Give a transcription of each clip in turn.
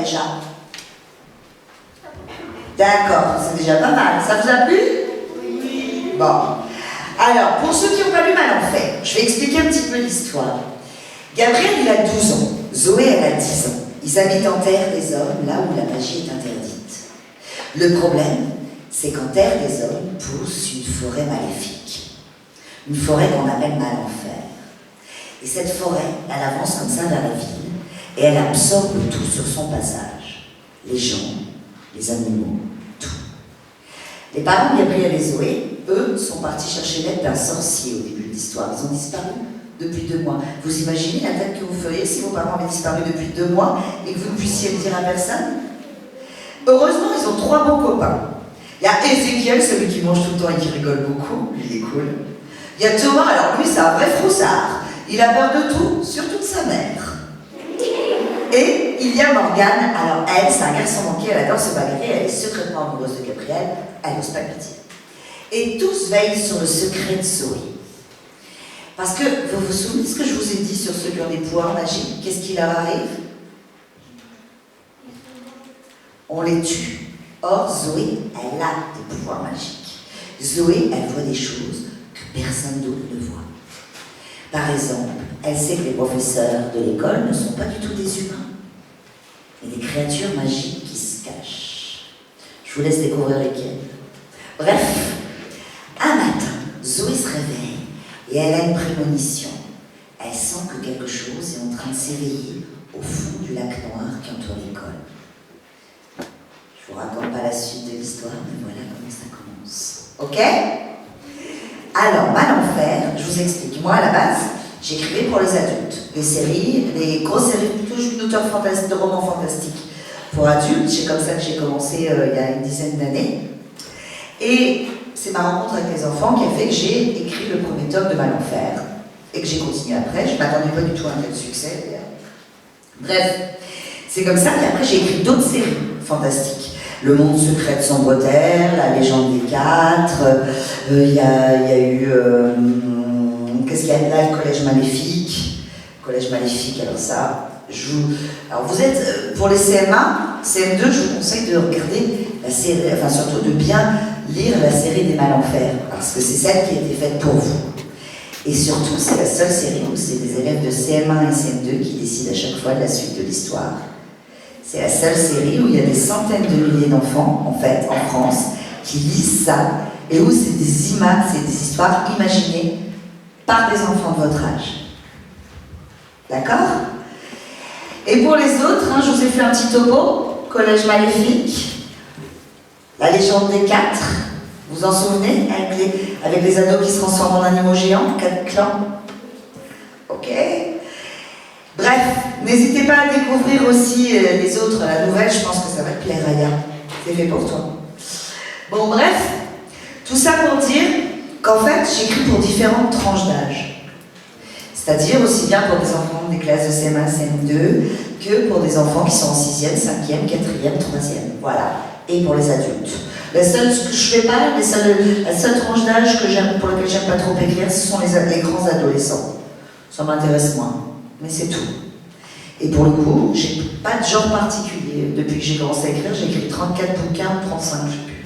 déjà? D'accord, c'est déjà pas mal. Ça vous a plu? Oui. Bon. Alors, pour ceux qui n'ont pas lu Malenfer, je vais expliquer un petit peu l'histoire. Gabriel, il a 12 ans. Zoé, elle a 10 ans. Ils habitent en terre des hommes, là où la magie est interdite. Le problème, c'est qu'en terre des hommes pousse une forêt maléfique. Une forêt qu'on appelle Malenfer. Et cette forêt, elle avance comme ça vers la ville, et elle absorbe tout sur son passage. Les gens, les animaux, tout. Les parents Gabriel et Zoé, eux, sont partis chercher l'aide d'un sorcier au début de l'histoire. Ils ont disparu depuis 2 mois. Vous imaginez la tête que vous feriez si vos parents avaient disparu depuis 2 mois et que vous ne puissiez le dire à personne? Heureusement, ils ont 3 bons copains. Il y a Ézéchiel, celui qui mange tout le temps et qui rigole beaucoup, lui il est cool. Il y a Thomas, alors lui c'est un vrai froussard. Il a peur de tout, surtout de sa mère. Et il y a Morgane, alors elle, c'est un garçon manqué, elle adore se bagarrer, elle est secrètement amoureuse de Gabriel, elle n'ose pas le dire. Et tous veillent sur le secret de Zoé. Parce que, vous vous souvenez de ce que je vous ai dit sur ceux qui ont des pouvoirs magiques? Qu'est-ce qui leur arrive? On les tue. Or, Zoé, elle a des pouvoirs magiques. Zoé, elle voit des choses que personne d'autre ne voit. Par exemple, elle sait que les professeurs de l'école ne sont pas du tout des humains, mais des créatures magiques qui se cachent. Je vous laisse découvrir lesquelles. Bref, un matin, Zoé se réveille et elle a une prémonition. Elle sent que quelque chose est en train de s'éveiller au fond du lac noir qui entoure l'école. Je vous raconte pas la suite de l'histoire, mais voilà comment ça commence. Ok? Alors, Malenfer, je vous explique. Moi, à la base, j'écrivais pour les adultes. Les séries, les grosses séries, plutôt je suis une auteure de romans fantastiques pour adultes. C'est comme ça que j'ai commencé il y a une dizaine d'années. Et c'est ma rencontre avec les enfants qui a fait que j'ai écrit le premier tome de Malenfer et que j'ai continué après. Je ne m'attendais pas du tout à un tel succès, d'ailleurs. Bref, c'est comme ça qu'après j'ai écrit d'autres séries fantastiques. Le monde secret de Sombre-Terre, La légende des 4, il y a eu... qu'est-ce qu'il y a là? Le Collège Maléfique. Collège Maléfique, alors ça... Alors vous êtes... Pour les CM1, CM2, je vous conseille de regarder la série, enfin surtout de bien lire la série des Malenfer, parce que c'est celle qui a été faite pour vous. Et surtout, c'est la seule série où c'est des élèves de CM1 et CM2 qui décident à chaque fois de la suite de l'histoire. C'est la seule série où il y a des centaines de milliers d'enfants, en fait, en France, qui lisent ça, et où c'est des images, c'est des histoires imaginées par des enfants de votre âge. D'accord? Et pour les autres, je vous ai fait un petit topo. Collège Maléfique, La légende des 4, vous vous en souvenez? Avec les ados qui se transforment en animaux géants, 4 clans. Ok? Bref, n'hésitez pas à découvrir aussi les autres, la nouvelle, je pense que ça va te plaire, Aya. C'est fait pour toi. Bon, bref, tout ça pour dire qu'en fait, j'écris pour différentes tranches d'âge. C'est-à-dire aussi bien pour des enfants des classes de CM1, CM2, que pour des enfants qui sont en 6e, 5e, 4e, 3e. Voilà. Et pour les adultes. La seule, ce que je fais pas, la seule tranche d'âge pour laquelle j'aime pas trop écrire, ce sont les grands adolescents. Ça m'intéresse moins. Mais c'est tout. Et pour le coup, j'ai pas de genre particulier. Depuis que j'ai commencé à écrire, j'ai écrit 34 bouquins, 35, je sais plus.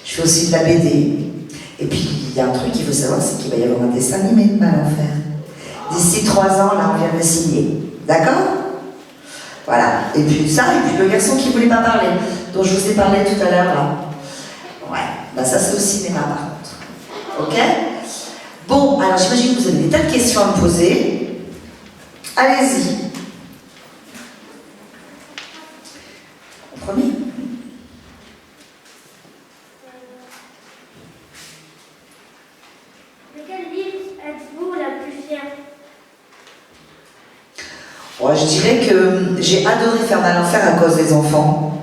Je fais aussi de la BD. Et puis, il y a un truc qu'il faut savoir, c'est qu'il va y avoir un dessin animé de Malenfer. D'ici 3 ans, là, on vient de le signer. D'accord? Voilà. Et puis ça, et puis le garçon qui voulait pas parler, dont je vous ai parlé tout à l'heure, là. Ouais. Bah ça, c'est au cinéma, par contre. Ok? Bon, alors j'imagine que vous avez des tas de questions à me poser. Allez-y. En premier. De quel livre êtes-vous la plus fière? Ouais, je dirais que j'ai adoré faire Malenfer à cause des enfants.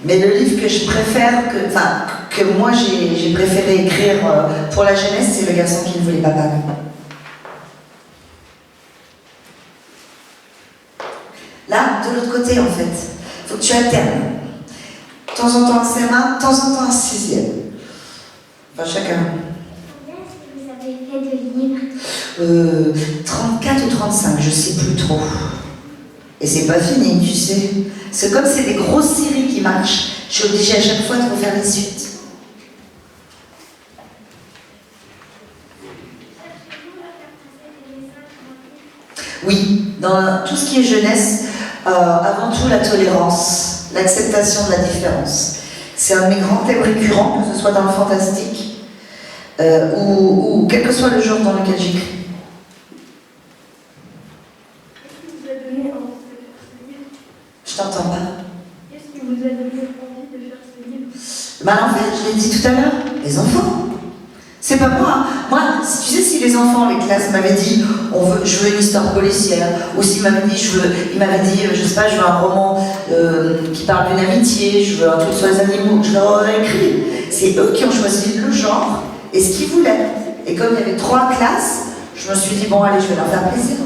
Mais le livre que je préfère, que moi j'ai préféré écrire pour la jeunesse, c'est Le garçon qui ne voulait pas parler. Là, de l'autre côté, en fait, il faut que tu alternes. De temps en temps un CM1, de temps en temps un 6e. Enfin, chacun. Combien est-ce que vous avez fait de livres? 34 ou 35, je sais plus trop. Et c'est pas fini, tu sais. C'est comme c'est des grosses séries qui marchent. Je suis obligée à chaque fois de refaire les suites. Oui, dans tout ce qui est jeunesse, avant tout la tolérance, l'acceptation de la différence. C'est un de mes grands thèmes récurrents, que ce soit dans le fantastique ou quel que soit le genre dans lequel j'écris. Je t'entends pas. Qu'est-ce qui vous a donné envie de faire ce livre? Ben en fait, je l'ai dit tout à l'heure, les enfants. C'est pas moi. Hein. Moi, tu sais, si les enfants, les classes m'avaient dit, je veux une histoire policière, ou s'ils m'avaient dit, ils m'avaient dit, je sais pas, je veux un roman qui parle d'une amitié, je veux un truc sur les animaux, je leur aurais écrit. C'est eux qui ont choisi le genre et ce qu'ils voulaient. Et comme il y avait 3 classes, je me suis dit, bon, allez, je vais leur faire plaisir.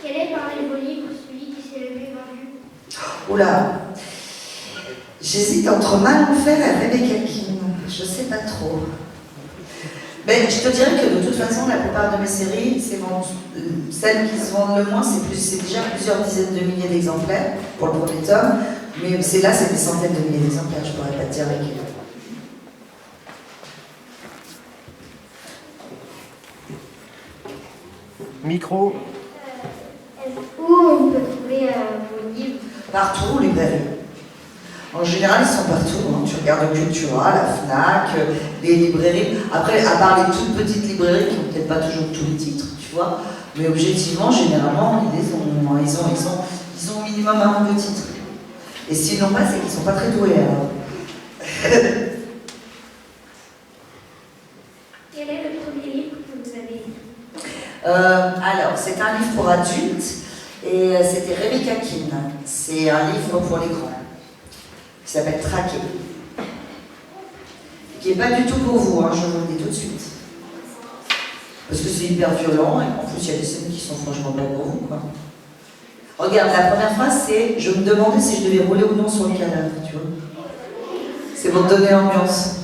Quel est parmi vos livres celui qui s'est le mieux vendu? Oula, j'hésite entre Malenfer et Rebecca King. Je sais pas trop. Mais je te dirais que de toute façon, la plupart de mes séries, celles qui se vendent le moins, c'est déjà plusieurs dizaines de milliers d'exemplaires pour le premier tome. Mais c'est des centaines de milliers d'exemplaires, je pourrais pas te dire lesquels. Micro. Où on peut trouver vos livres? Partout, librairie. En général, ils sont partout. Hein. Tu regardes Cultura, la Fnac, les librairies. Après, à part les toutes petites librairies qui n'ont peut-être pas toujours tous les titres, tu vois. Mais objectivement, généralement, ils ont au minimum un nombre de titres. Et s'ils n'ont pas, c'est qu'ils ne sont pas très doués. Alors. Quel est le premier livre que vous avez lu? Alors, c'est un livre pour adultes et c'était Rebecca King. C'est un livre pour les grands qui s'appelle Traqué. Qui n'est pas du tout pour vous, hein, je vous le dis tout de suite. Parce que c'est hyper violent et en plus il y a des scènes qui sont franchement pas pour vous, quoi. Regarde, la première phrase c'est « Je me demandais si je devais rouler ou non sur le cadavre », tu vois. C'est pour te donner l'ambiance.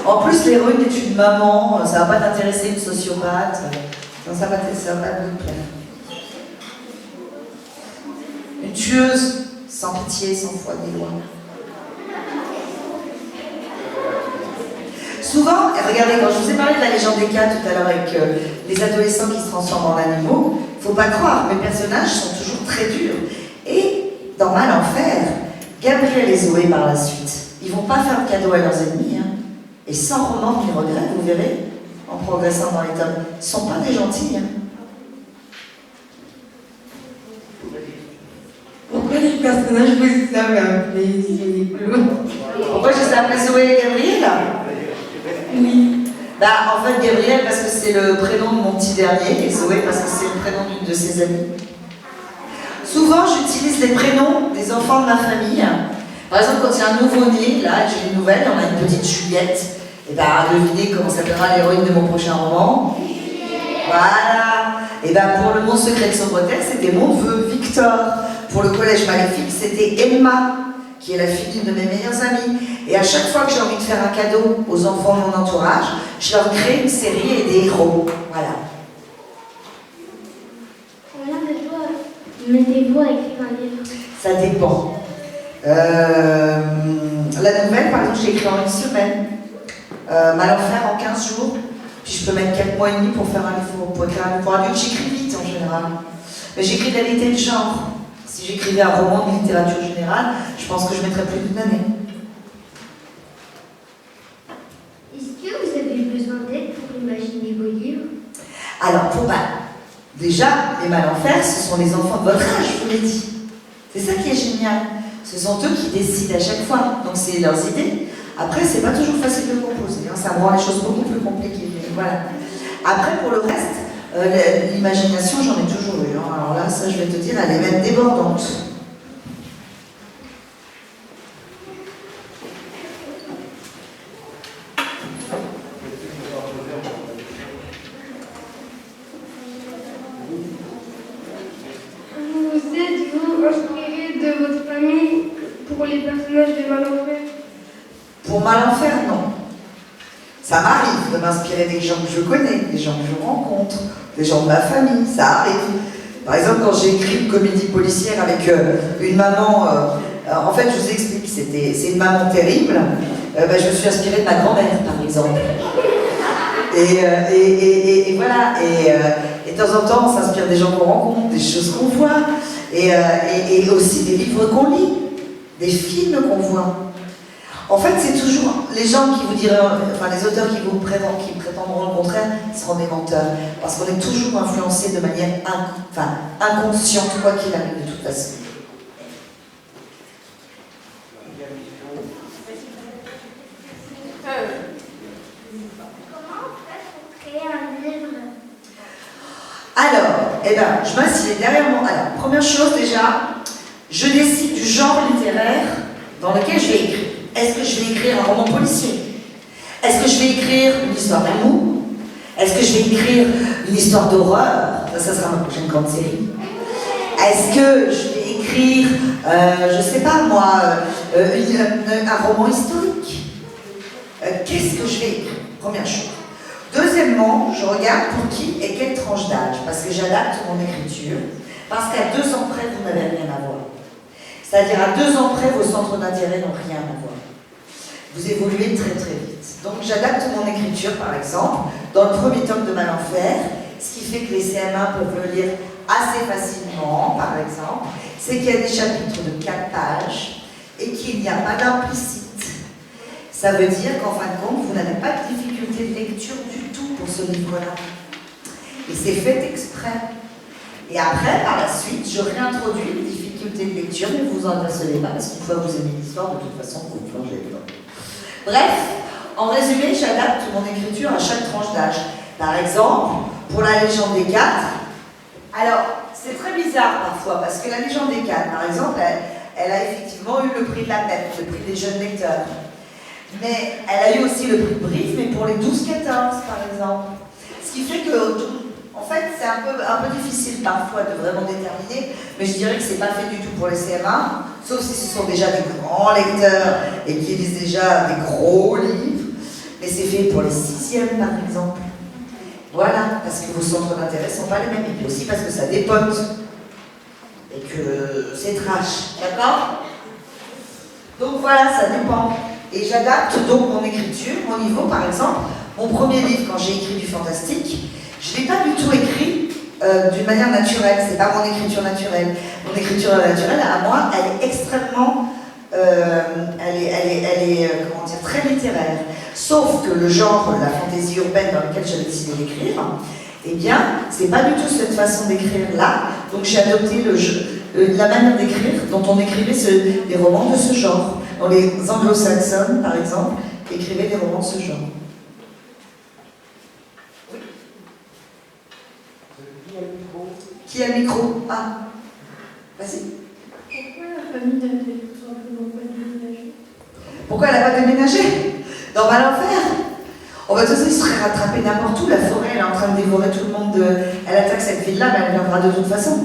En plus, l'héroïne est une maman, ça va pas t'intéresser, une sociopathe. Non, ça va te plaire. Une tueuse, sans pitié, sans foi ni loi. Souvent, regardez, quand je vous ai parlé de la légende des cats tout à l'heure avec les adolescents qui se transforment en animaux, faut pas croire, mes personnages sont toujours très durs. Et dans Malenfer, Gabriel et Zoé par la suite, ils vont pas faire de cadeaux à leurs ennemis, hein. Et sans remords ni regrets, vous verrez, en progressant dans les tomes, ils sont pas des gentils, hein. Pourquoi les personnages vous avez appelés Zoé? Pourquoi je les ai appelés Zoé et Gabriel? Oui. Bah, en fait, Gabriel parce que c'est le prénom de mon petit dernier, et Zoé parce que c'est le prénom d'une de ses amies. Souvent, j'utilise les prénoms des enfants de ma famille. Par exemple, quand il y a un nouveau-né, là, j'ai une nouvelle, on a une petite Juliette. Et bah, devinez comment s'appellera l'héroïne de mon prochain roman? Voilà. Et bah, pour le Mon secret de Sobreterre, c'était mon neveu, Victor. Pour le collège maléfique, c'était Emma, qui est la fille d'une de mes meilleures amies. Et à chaque fois que j'ai envie de faire un cadeau aux enfants de mon entourage, je leur crée une série et des héros. Voilà. Combien de temps mettez-vous à écrire un livre? Ça dépend. La nouvelle, par exemple, j'ai écrit en 1 semaine. Malenfer en 15 jours. Puis je peux mettre 4 mois et demi pour faire un livre pour écrire un livre pour adulte. J'écris vite en général. Mais j'écris de la littérature de genre. Si j'écrivais un roman de littérature générale, je pense que je mettrais plus d'une année. Est-ce que vous avez besoin d'aide pour imaginer vos livres? Alors, déjà, les Malenfer, ce sont les enfants de votre âge, je vous l'ai dit. C'est ça qui est génial. Ce sont eux qui décident à chaque fois. Donc, c'est leurs idées. Après, c'est pas toujours facile de composer. Hein. Ça rend les choses beaucoup plus compliquées. Mais voilà. Après, pour le reste, l'imagination, j'en ai toujours eu. Hein. Alors là, ça, je vais te dire, elle est même débordante. Vous êtes-vous inspiré de votre famille pour les personnages de Malenfer? Pour Malenfer, non. Ça m'arrive de m'inspirer des gens que je connais, des gens que je rencontre, des gens de ma famille, ça arrive. Par exemple, quand j'ai écrit une comédie policière avec une maman, en fait, je vous explique, c'est une maman terrible, je me suis inspirée de ma grand-mère, par exemple. Et voilà, et de temps en temps, on s'inspire des gens qu'on rencontre, des choses qu'on voit, et aussi des livres qu'on lit, des films qu'on voit. En fait, c'est toujours les gens qui vous diront, enfin les auteurs qui prétendront le contraire, seront des menteurs. Parce qu'on est toujours influencé de manière inconsciente, quoi qu'il arrive de toute façon. Comment faire pour créer un livre? Alors, je m'assieds derrière moi. Alors, première chose déjà, je décide du genre littéraire dans lequel je vais écrire. Est-ce que je vais écrire un roman policier? Est-ce que je vais écrire une histoire d'amour? Est-ce que je vais écrire une histoire d'horreur? Ça sera ma prochaine grande série. Est-ce que je vais écrire, je sais pas moi, un roman historique? Qu'est-ce que je vais écrire? Première chose. Deuxièmement, je regarde pour qui et quelle tranche d'âge, parce que j'adapte mon écriture, parce qu'à 2 ans près, vous n'avez rien à voir. C'est-à-dire à 2 ans près, vos centres d'intérêt n'ont rien à voir. Vous évoluez très très vite. Donc j'adapte mon écriture, par exemple, dans le premier tome de Malenfer, ce qui fait que les CM1 peuvent le lire assez facilement, par exemple, c'est qu'il y a des chapitres de 4 pages et qu'il n'y a pas d'implicite. Ça veut dire qu'en fin de compte, vous n'avez pas de difficulté de lecture du tout pour ce livre-là. Et c'est fait exprès. Et après, par la suite, je réintroduis les difficultés de lecture, mais vous en apercevez pas, parce qu'une fois que vous aimez l'histoire, de toute façon, vous plongez dedans. Bref, en résumé, j'adapte mon écriture à chaque tranche d'âge. Par exemple, pour la légende des 4, alors, c'est très bizarre parfois, parce que la légende des 4, par exemple, elle a effectivement eu le prix de la PEP, le prix des jeunes lecteurs. Mais elle a eu aussi le prix de Brive, mais pour les 12-14, par exemple. Ce qui fait que, en fait, c'est un peu difficile parfois de vraiment déterminer, mais je dirais que c'est pas fait du tout pour les CM1, sauf si ce sont déjà des grands lecteurs et qui lisent déjà des gros livres. Mais c'est fait pour les 6e, par exemple. Voilà, parce que vos centres d'intérêt ne sont pas les mêmes, et puis aussi parce que ça dépote, et que c'est trash, d'accord? Donc voilà, ça dépend. Et j'adapte donc mon écriture, mon niveau, par exemple. Mon premier livre, quand j'ai écrit du fantastique, je ne l'ai pas du tout écrit d'une manière naturelle. C'est pas mon écriture naturelle. Mon écriture naturelle, à moi, elle est extrêmement, comment dire, très littéraire. Sauf que le genre, la fantaisie urbaine dans lequel j'ai décidé d'écrire, eh bien, c'est pas du tout cette façon d'écrire là. Donc j'ai adopté la manière d'écrire dont on écrivait les romans de ce genre. Dans les anglo-saxons, par exemple, écrivaient des romans de ce genre. Oui. Qui a le micro? Ah, vas-y. Pourquoi la famille n'a tout simplement pas déménagé? Pourquoi elle n'a pas déménagé? Dans Malenfer. On va tous ils seraient rattrapés n'importe où. La forêt, elle est en train de dévorer tout le monde. Elle attaque cette ville-là, mais elle viendra de toute façon.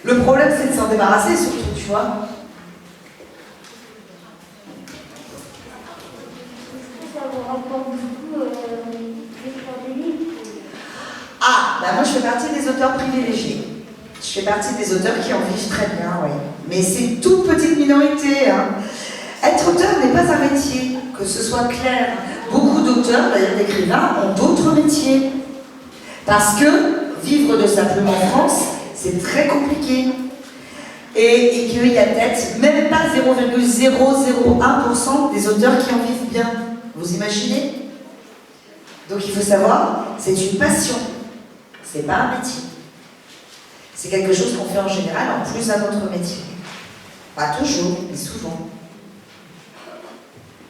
Le problème, c'est de s'en débarrasser, surtout, tu vois. Ça vous rapporte beaucoup d'écrire des livres? Ah, bah moi je fais partie des auteurs privilégiés. Je fais partie des auteurs qui en vivent très bien, oui. Mais c'est une toute petite minorité. Hein. Être auteur n'est pas un métier, que ce soit clair. Beaucoup d'auteurs, d'ailleurs d'écrivains, ont d'autres métiers. Parce que vivre de simplement en France, c'est très compliqué. Et qu'il y a peut-être même pas 0,001% des auteurs qui en vivent bien. Vous imaginez? Donc il faut savoir, c'est une passion. C'est pas un métier. C'est quelque chose qu'on fait en général en plus à notre métier. Pas toujours, mais souvent.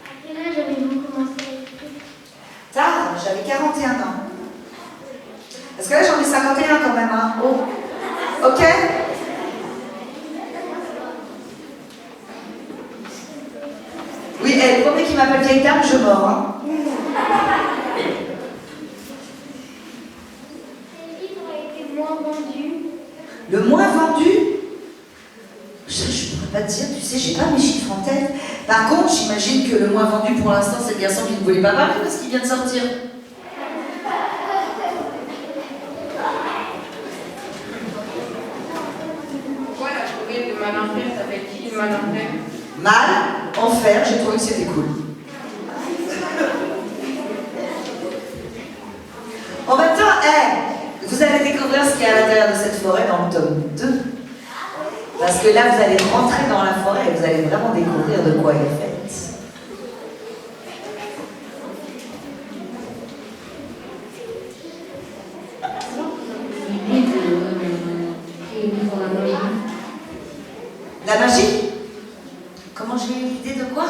À quel âge avez-vous commencé à écrire? Tard, j'avais 41 ans. Parce que là j'en ai 51 quand même, hein. Oh. Ok? Oui, le premier qui m'appelle vieille dame, je mords. Hein. Quel livre a été le moins vendu? Le moins vendu? Je ne pourrais pas te dire, tu sais, j'ai pas mes chiffres en tête. Par contre, j'imagine que le moins vendu pour l'instant, c'est le garçon qui ne voulait pas parler parce qu'il vient de sortir. Pourquoi la forêt de Malenfer s'appelle qui Malenfer? Mal, enfer, j'ai trouvé que c'était cool. En même temps, vous allez découvrir ce qu'il y a à l'intérieur de cette forêt dans le tome 2. Parce que là, vous allez rentrer dans la forêt et vous allez vraiment découvrir de quoi elle est faite. La magie? Comment j'ai eu l'idée de quoi?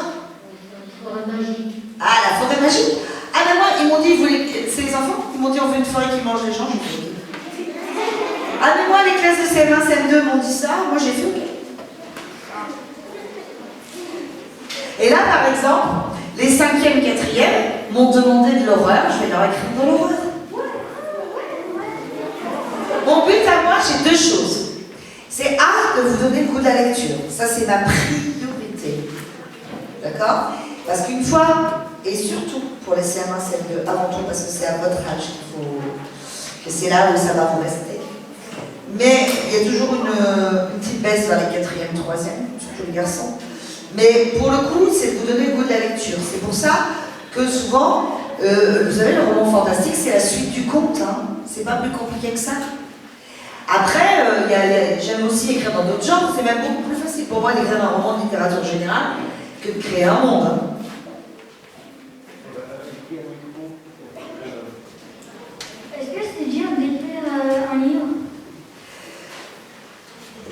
Ah, la forêt magique? Ah ben moi, ils m'ont dit, c'est les enfants, ils m'ont dit on veut une forêt qui mange les gens, j'ai fait ok. Ah mais moi, les classes de CM1, CM2 m'ont dit ça, moi j'ai fait ok. Et là, par exemple, les 5e, 4e m'ont demandé de l'horreur, je vais leur écrire de l'horreur. Mon but à moi, j'ai 2 choses. C'est A, de vous donner le goût de la lecture. Ça, c'est ma priorité. D'accord? Parce qu'une fois, et surtout pour les CM1, CM2, avant tout parce que c'est à votre âge qu'il faut, que c'est là où ça va vous rester. Mais il y a toujours une petite baisse vers les 4e, 3e, surtout les garçons. Mais pour le coup, c'est de vous donner le goût de la lecture. C'est pour ça que souvent, vous savez, le roman fantastique, c'est la suite du conte. Hein. C'est pas plus compliqué que ça. Après, j'aime aussi écrire dans d'autres genres. C'est même beaucoup plus facile pour moi d'écrire un roman de littérature générale que de créer un monde. Hein. Est-ce que c'est dur d'écrire un livre?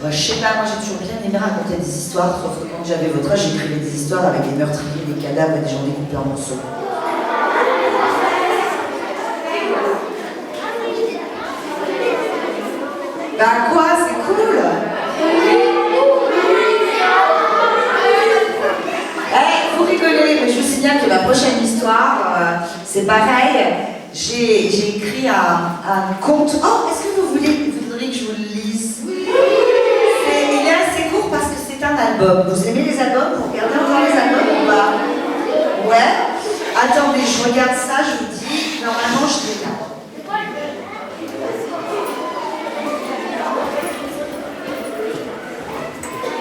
Je sais pas, moi j'ai toujours bien aimé raconter des histoires, sauf que quand j'avais votre âge, j'écrivais des histoires avec des meurtriers, des cadavres et des gens découpés en morceaux. Bah quoi, c'est cool! Vous rigolez, mais je vous signale que la prochaine histoire, c'est pareil. J'ai écrit un conte. Oh, est-ce que vous voudriez que je vous le lise? Il est assez court parce que c'est un album. Vous aimez les albums? Vous regardez encore les albums ou pas? Ouais? Attendez, je regarde ça, je vous dis. Normalement, je l'ai là.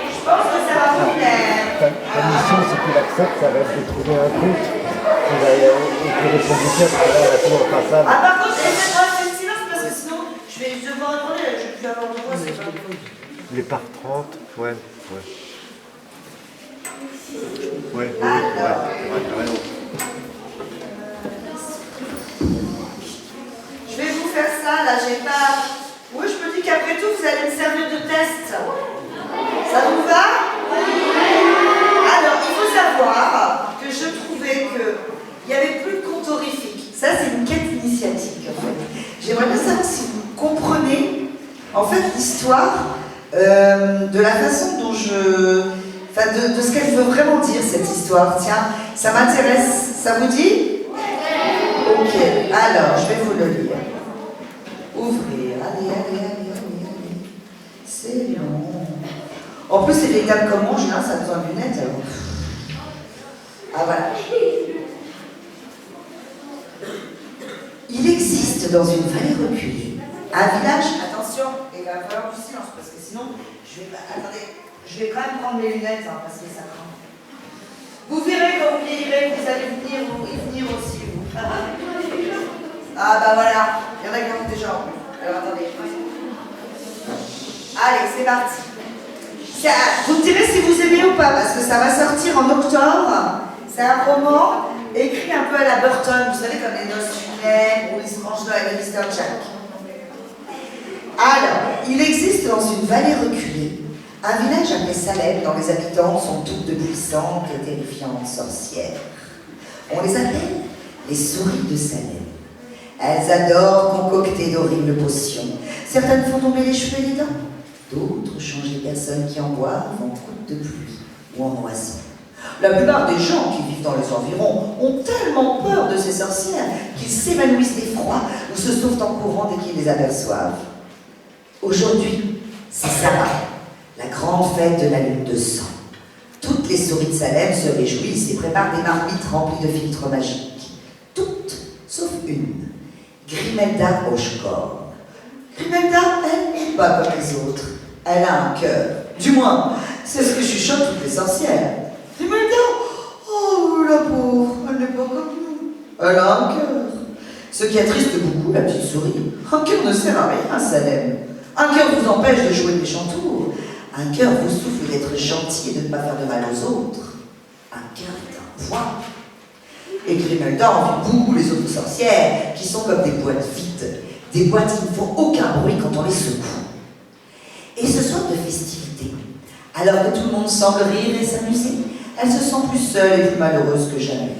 Je pense que ça va vous plaire. La mission, c'est qu'il accepte, ça va être de trouver un compte qui va écrire les producteurs, parce que là, la tour passable. Ah, par contre, faites-moi un silence parce que sinon, je vais devoir répondre, je vais plus avoir de voix, c'est pas possible. Les par 30, ouais. Ouais, Alors. ouais. Je vais vous faire ça, là, j'ai pas... Oui, je me dis qu'après tout, vous allez me servir de test. Ça vous va? Alors, il faut savoir que je trouvais qu'il n'y avait plus de conte horrifique. Ça, c'est une quête initiatique, en fait. J'aimerais bien savoir si vous comprenez, en fait, l'histoire de la façon dont enfin, de ce qu'elle veut vraiment dire, cette histoire. Tiens, ça m'intéresse. Ça vous dit? Ok, alors, je vais vous le lire. Ouvrir, allez. C'est long. En plus, c'est des tables comme moi, en général, ça a besoin de lunettes, alors. Ah, voilà. Il existe dans une vallée reculée un village. Attention, il va falloir du silence, parce que sinon, attendez, je vais quand même prendre mes lunettes, hein, parce que ça craint. Vous verrez quand vous vieillirez, vous allez y venir aussi, vous. Ah, bah voilà, il y en a qui ont déjà. Alors, attendez. Allez, c'est parti. Vous me direz si vous aimez ou pas, parce que ça va sortir en octobre. C'est un roman écrit un peu à la Burton, vous savez, comme les noces funèbres ou les franges de Mr. Jack. Alors, il existe dans une vallée reculée un village appelé Salem, dont les habitants sont toutes de puissantes et terrifiantes sorcières. On les appelle les souris de Salem. Elles adorent concocter d'horribles potions. Certaines font tomber les cheveux et les dents. D'autres changent les personnes qui en boivent en gouttes de pluie ou en oiseaux. La plupart des gens qui vivent dans les environs ont tellement peur de ces sorcières qu'ils s'évanouissent d'effroi ou se sauvent en courant dès qu'ils les aperçoivent. Aujourd'hui, c'est Sarah, la grande fête de la lune de sang. Toutes Toutes les souris de Salem se réjouissent et préparent des marmites remplies de filtres magiques. Toutes, sauf une. Grimelda Rochecorne. Grimelda, elle, n'est pas comme les autres. Elle a un cœur. Du moins, c'est ce que chuchotent toutes les sorcières. Grimelda, oh la pauvre, elle n'est pas comme nous. Elle a un cœur. Ce qui attriste beaucoup la petite souris. Un cœur ne sert à rien, Salem. Un cœur vous empêche de jouer de méchants tours. Un cœur vous souffle d'être gentil et de ne pas faire de mal aux autres. Un cœur est un poids. Et Grimelda envie beaucoup les autres sorcières qui sont comme des boîtes vides. Des boîtes qui ne font aucun bruit quand on les secoue. Et ce soir de festivité, alors que tout le monde semble rire et s'amuser, elle se sent plus seule et plus malheureuse que jamais.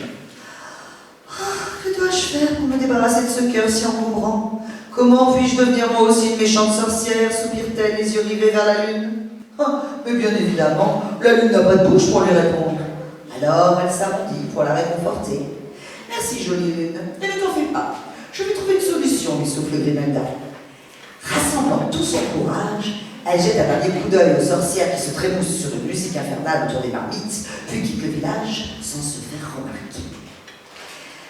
Que dois-je faire pour me débarrasser de ce cœur si encombrant? Comment puis-je devenir moi aussi une méchante sorcière, soupire-t-elle, les yeux rivés vers la lune? Mais bien évidemment, la lune n'a pas de bouche pour lui répondre. Alors elle s'arrondit pour la réconforter. Merci, jolie lune, mais ne t'en fais pas. Je vais trouver une solution, lui souffle Grimelda. Rassemblant tout son courage, elle jette un dernier coup d'œil aux sorcières qui se trémoussent sur une musique infernale autour des marmites, puis quitte le village sans se faire remarquer.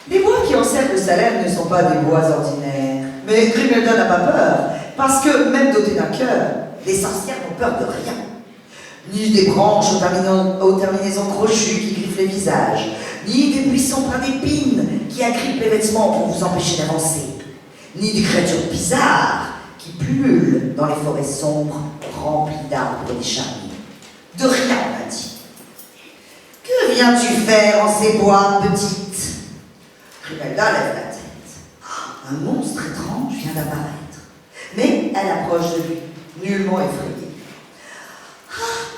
Les bois qui encerclent Salem ne sont pas des bois ordinaires. Mais Grimelda n'a pas peur, parce que, même dotées d'un cœur, les sorcières n'ont peur de rien. Ni des branches aux terminaisons crochues qui griffent les visages, ni des buissons pleins d'épines qui agrippent les vêtements pour vous empêcher d'avancer, ni des créatures bizarres qui pullulent dans les forêts sombres remplies d'arbres décharnés. De rien, on a dit. Que viens-tu faire en ces bois, petite? Grimelda lève la tête. Un monstre étrange vient d'apparaître. Mais elle approche de lui, nullement effrayée.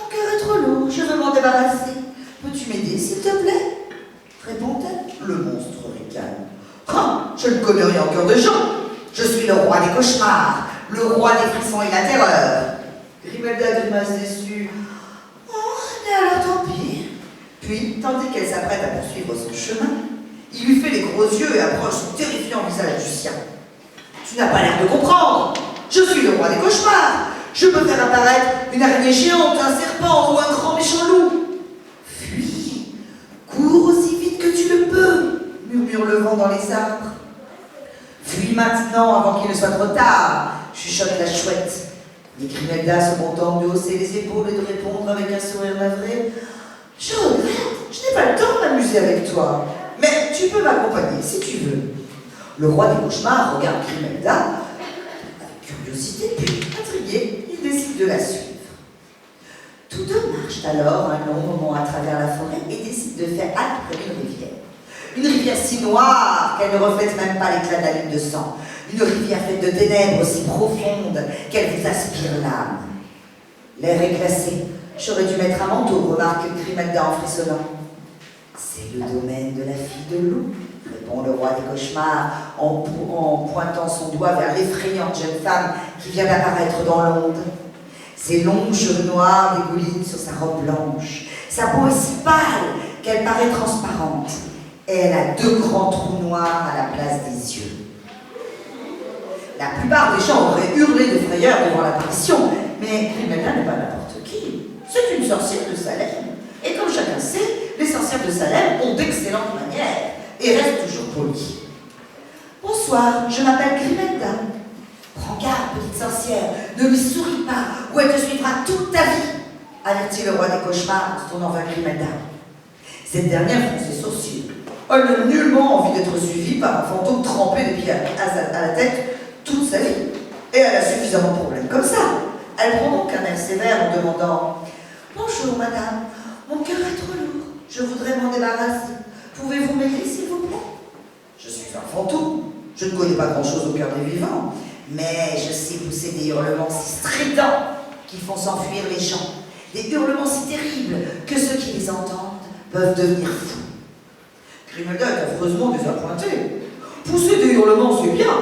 Mon cœur est trop lourd, je veux m'en débarrasser. Peux-tu m'aider, s'il te plaît? Répond-elle. Le monstre ricane. Je ne connais rien au cœur de gens. Je suis le roi des cauchemars, le roi des frissons et de la terreur. Grimelda grimace déçue. Mais alors tant pis. Puis, tandis qu'elle s'apprête à poursuivre son chemin, il lui fait les gros yeux et approche son terrifiant visage du sien. Tu n'as pas l'air de comprendre. Je suis le roi des cauchemars. Je peux faire apparaître une araignée géante, un serpent ou un grand méchant loup. Fuis, cours aussi vite que tu le peux, murmure le vent dans les arbres. Fuis maintenant avant qu'il ne soit trop tard, chuchote la chouette. Mais Grimelda se contente de hausser les épaules et de répondre avec un sourire navré. Je regrette, je n'ai pas le temps de m'amuser avec toi. Mais tu peux m'accompagner si tu veux. Le roi des cauchemars regarde Grimelda avec curiosité, puis intrigué, il décide de la suivre. Tous deux marchent alors un long moment à travers la forêt et décident de faire halte près d'une rivière. Une rivière si noire qu'elle ne reflète même pas l'éclat de la lune de sang. Une rivière faite de ténèbres si profondes qu'elle vous aspire l'âme. L'air est glacé. J'aurais dû mettre un manteau, remarque Grimelda en frissonnant. C'est le domaine de la fille de loup, répond le roi des cauchemars en pointant son doigt vers l'effrayante jeune femme qui vient d'apparaître dans l'onde. Ses longs cheveux noirs dégoulinent sur sa robe blanche. Sa peau est si pâle qu'elle paraît transparente. Et elle a 2 grands trous noirs à la place des yeux. La plupart des gens auraient hurlé de frayeur devant l'apparition, mais Grimelda n'est pas n'importe qui. C'est une sorcière de Salem. Et comme chacun sait, les sorcières de Salem ont d'excellentes manières et restent toujours polies. Bonsoir, je m'appelle Grimelda. Prends garde, petite sorcière, ne lui souris pas ou elle te suivra toute ta vie, avertit le roi des cauchemars en se tournant vers Grimelda. Cette dernière fronce ses sourcils. Elle n'a nullement envie d'être suivie par un fantôme trempé des pieds à la tête toute sa vie. Et elle a suffisamment de problèmes comme ça. Elle prend donc un air sévère en demandant « Bonjour, madame, mon cœur est trop lourd. Je voudrais m'en débarrasser. Pouvez-vous m'aider, s'il vous plaît ?» Je suis un fantôme. Je ne connais pas grand-chose au cœur des vivants. Mais je sais pousser des hurlements si stridents qui font s'enfuir les gens. Des hurlements si terribles que ceux qui les entendent peuvent devenir fous. Grimelda est affreusement désappointée. Pousser des hurlements, c'est bien.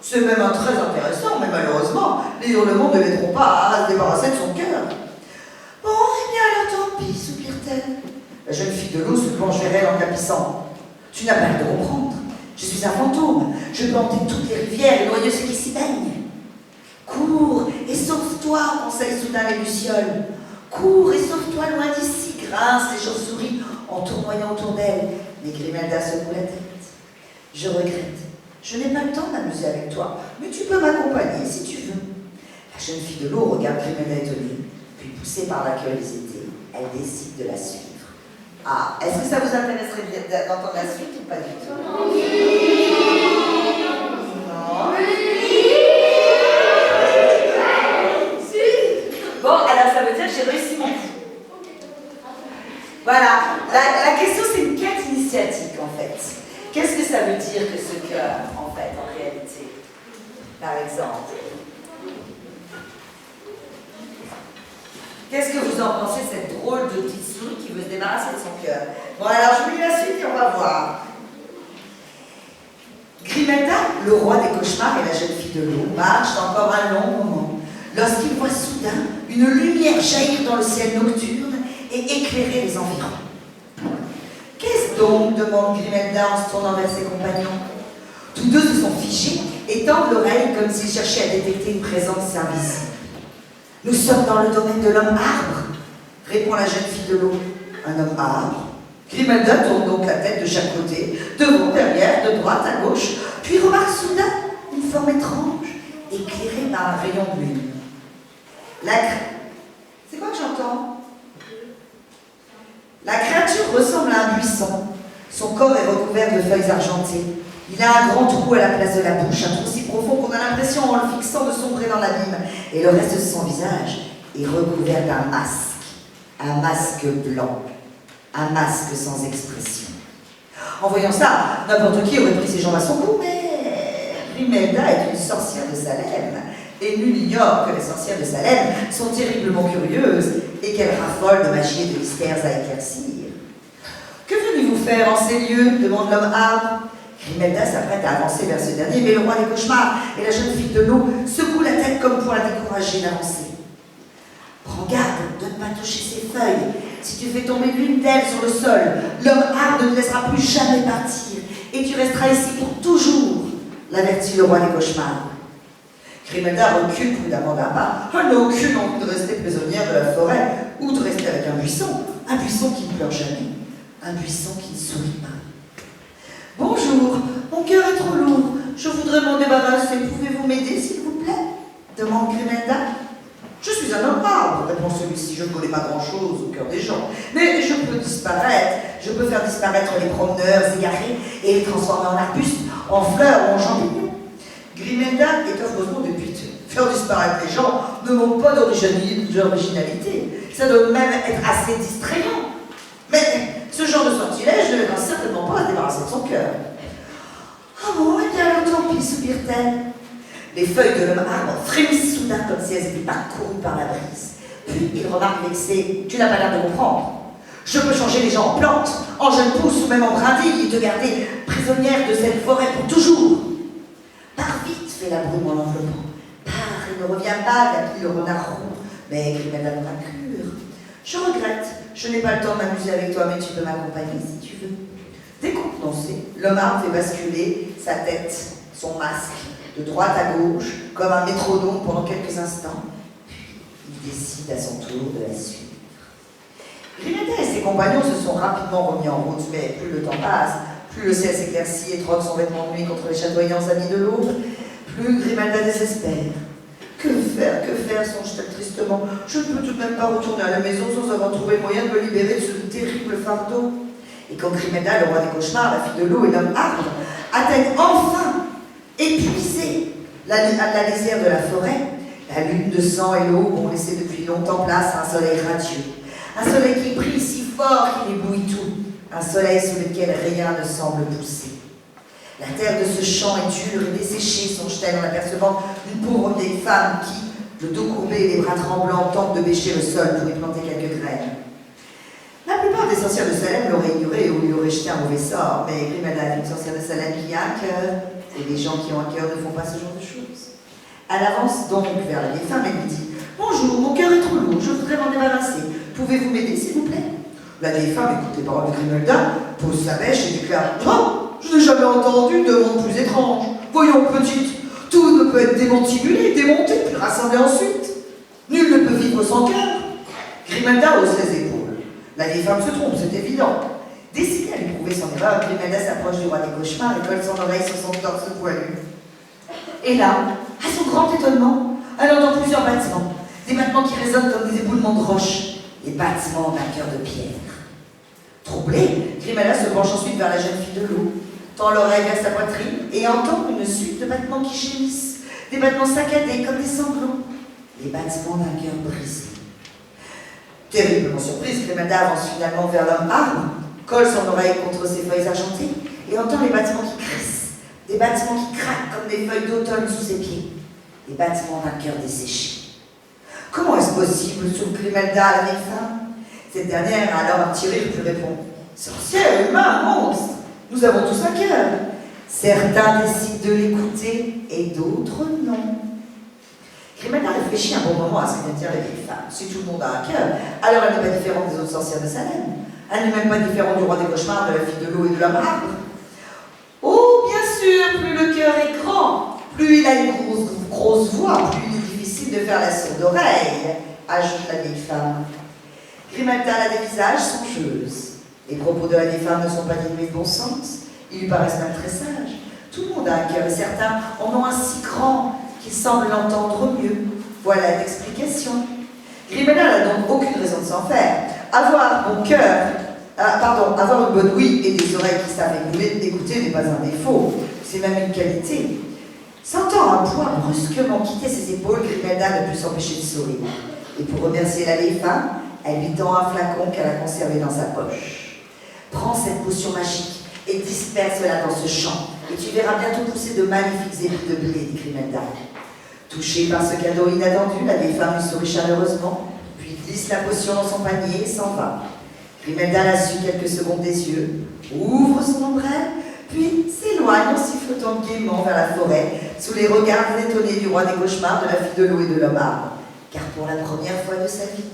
C'est même un très intéressant, mais malheureusement, les hurlements ne l'aideront pas à se débarrasser de son cœur. Bon, eh bien alors tant pis, soupire-t-elle. La jeune fille de l'eau se penche vers elle en glapissant. Tu n'as pas l'air de comprendre. Je suis un fantôme. Je peux hanter toutes les rivières et noyer ceux qui s'y baignent. Cours et sauve-toi, conseille soudain les lucioles. Cours et sauve-toi loin d'ici, grincent les chauves-souris en tournoyant autour d'elle. Mais Grimelda secoue la tête. Je regrette. Je n'ai pas le temps de m'amuser avec toi, mais tu peux m'accompagner si tu veux. La jeune fille de l'eau regarde Grimelda étonnée, puis poussée par la curiosité, elle décide de la suivre. Ah, est-ce que ça vous intéresserait d'entendre la suite ou pas du tout? Non. Bon, alors ça veut dire que j'ai réussi mon coup. Voilà, la question c'est une quête initiatique en fait. Qu'est-ce que ça veut dire que ce cœur, en fait, en réalité? Par exemple. Qu'est-ce que vous en pensez, cette drôle de petite souris qui veut se débarrasser de son cœur? Bon, alors je vous lis la suite et on va voir. Grimelda, le roi des cauchemars et la jeune fille de l'eau, marchent encore un long moment, lorsqu'ils voient soudain une lumière jaillir dans le ciel nocturne et éclairer les environs. Qu'est-ce donc demande Grimelda en se tournant vers ses compagnons. Tous deux se sont figés et tendent l'oreille comme s'ils cherchaient à détecter une présence invisible. Nous sommes dans le domaine de l'homme arbre, répond la jeune fille de l'eau. Un homme arbre? Grimelda tourne donc la tête de chaque côté, devant, derrière, de droite à gauche, puis remarque soudain une forme étrange, éclairée par un rayon de lune. C'est quoi que j'entends? La créature ressemble à un buisson. Son corps est recouvert de feuilles argentées. Il a un grand trou à la place de la bouche, un trou si profond qu'on a l'impression, en le fixant, de sombrer dans l'abîme. Et le reste de son visage est recouvert d'un masque blanc, un masque sans expression. En voyant ça, n'importe qui aurait pris ses jambes à son cou, mais Grimelda est une sorcière de Salem. Et nul ignore que les sorcières de Salem sont terriblement curieuses et qu'elles raffolent de magie et de mystères à éclaircir. Que venez-vous faire en ces lieux? Demande l'homme arbre. Grimelda s'apprête à avancer vers ce dernier, mais le roi des cauchemars et la jeune fille de l'eau secouent la tête comme pour la décourager d'avancer. Prends garde de ne pas toucher ces feuilles. Si tu fais tomber l'une d'elles sur le sol, l'homme arbre ne te laissera plus jamais partir et tu resteras ici pour toujours, l'avertit le roi des cauchemars. Grimelda recule prudemment d'un pas. Elle n'a aucune envie de rester prisonnière de la forêt ou de rester avec un buisson qui ne pleure jamais, un buisson qui ne sourit pas. Bonjour, mon cœur est trop lourd, je voudrais m'en débarrasser, pouvez-vous m'aider s'il vous plaît? Demande Grimelda. Je suis un homme arbre, répond celui-ci, je ne connais pas grand-chose au cœur des gens, mais je peux faire disparaître les promeneurs égarés et les transformer en arbustes, en fleurs ou en champignons. Grimelda est affreusement dépitée. Faire disparaître les gens ne manque pas d'originalité, ça doit même être assez distrayant. Mais ce genre de sortilège ne l'aidera certainement pas à se débarrasser de son cœur. Ah bon, eh bien alors tant pis, soupire-t-elle. Les feuilles de l'homme arbre frémissent soudain comme si elles étaient parcourues par la brise. Puis il remarque vexé: tu n'as pas l'air de comprendre. Je peux changer les gens en plantes, en jeunes pousses ou même en brindilles et te garder prisonnière de cette forêt pour toujours. Pars vite, fait la brume en l'enveloppant. Pars et ne reviens pas, l'apprit le renard roux. Mais Grimelda ne m'a cure. Je regrette, je n'ai pas le temps de m'amuser avec toi, mais tu peux m'accompagner si tu veux. Décontenancé, l'homme arbre fait basculer sa tête, son masque, de droite à gauche, comme un métronome pendant quelques instants. Puis il décide à son tour de la suivre. Grimelda et ses compagnons se sont rapidement remis en route, mais plus le temps passe, plus le ciel s'éclaircit et troque son vêtement de nuit contre les chatoyants amis de l'aube, plus Grimelda désespère. Que faire, songe-t-elle tristement. Je ne peux tout de même pas retourner à la maison sans avoir trouvé le moyen de me libérer de ce terrible fardeau. Et quand Grimelda, le roi des cauchemars, la fille de l'eau et l'homme arbre atteignent enfin, épuisés, la lisière de la forêt, la lune de sang et l'aube ont laissé depuis longtemps place à un soleil radieux. Un soleil qui brille si fort qu'il éblouit tout. Un soleil sous lequel rien ne semble pousser. La terre de ce champ est dure et desséchée, songe-t-elle en apercevant une pauvre vieille femme qui, le dos courbé et les bras tremblants, tente de bêcher le sol pour y planter quelques graines. La plupart des sorcières de Salem l'auraient ignorée ou lui auraient jeté un mauvais sort, mais Grimelda est une sorcière de Salem qui a un cœur, et les gens qui ont un cœur ne font pas ce genre de choses. Elle avance donc vers la vieille femme et lui dit: bonjour, mon cœur est trop lourd, je voudrais m'en débarrasser. Pouvez-vous m'aider, s'il vous plaît? La vieille femme écoute les paroles de Grimelda, pose sa bêche et déclare: oh, je n'ai jamais entendu de monde plus étrange. Voyons, petite, tout ne peut être démantibulé, démonté, puis rassemblé ensuite. Nul ne peut vivre sans cœur. Grimelda hausse les épaules. La vieille femme se trompe, c'est évident. Décidée à lui prouver son erreur, Grimelda s'approche du roi des cauchemars et colle son oreille sur son torse poilu. Et là, à son grand étonnement, elle entend plusieurs battements. Des battements qui résonnent comme des éboulements de roche. Les battements d'un cœur de pierre. Troublée, Grimelda se penche ensuite vers la jeune fille de l'eau, tend l'oreille vers sa poitrine et entend une suite de battements qui gémissent. Des battements saccadés comme des sanglots. Les battements d'un cœur brisé. Terriblement surprise, Grimelda avance finalement vers l'homme arbre, colle son oreille contre ses feuilles argentées et entend les battements qui crissent, des battements qui craquent comme des feuilles d'automne sous ses pieds, les battements d'un cœur desséché. Comment est-ce possible, souffle Grimelda à la vieille femme? Cette dernière a alors un petit rire puis répond: sorcière, humain, monstre, nous avons tous un cœur. Certains décident de l'écouter et d'autres non. Grimelda réfléchit un bon moment à ce que vient de dire la vieille femme. Si tout le monde a un cœur, alors elle n'est pas différente des autres sorcières de Salem. Elle n'est même pas différente du roi des cauchemars, de la fille de l'eau et de l'homme arbre. Oh, bien sûr, plus le cœur est grand, plus il a une grosse voix, plus il est difficile de faire la sourde oreille, ajoute la vieille femme. Grimelda a des visages songeuse. Les propos de la vieille femme ne sont pas dénués de bon sens, ils lui paraissent même très sages. Tout le monde a un cœur et certains en ont un si grand qu'ils semblent l'entendre mieux. Voilà l'explication. Grimelda n'a donc aucune raison de s'en faire. Avoir une bonne ouïe et des oreilles qui savent écouter n'est pas un défaut, c'est même une qualité. Sentant un poids brusquement quitter ses épaules, Grimelda ne put s'empêcher de sourire. Et pour remercier la vieille femme, elle lui tend un flacon qu'elle a conservé dans sa poche. Prends cette potion magique et disperse-la dans ce champ, et tu verras bientôt pousser de magnifiques épis de blé, dit Grimelda. Touchée par ce cadeau inattendu, la vieille femme lui sourit chaleureusement, puis glisse la potion dans son panier et s'en va. Grimelda la suit quelques secondes des yeux, ouvre son ombrelle, puis s'éloigne en sifflotant gaiement vers la forêt, sous les regards étonnés du roi des cauchemars, de la fille de l'eau et de l'homme arbre. Car pour la première fois de sa vie,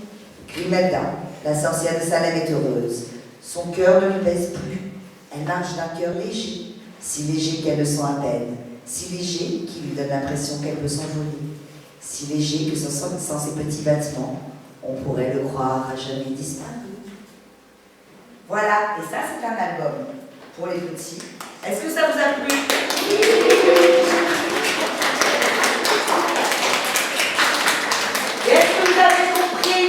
Grimelda, la sorcière de Salem, est heureuse. Son cœur ne lui pèse plus. Elle marche d'un cœur léger, si léger qu'elle le sent à peine, si léger qu'il lui donne l'impression qu'elle peut s'envoler, si léger que sans ses petits battements, on pourrait le croire à jamais disparu. Voilà, et ça c'est un album pour les petits. Est-ce que ça vous a plu? Et est-ce que vous avez compris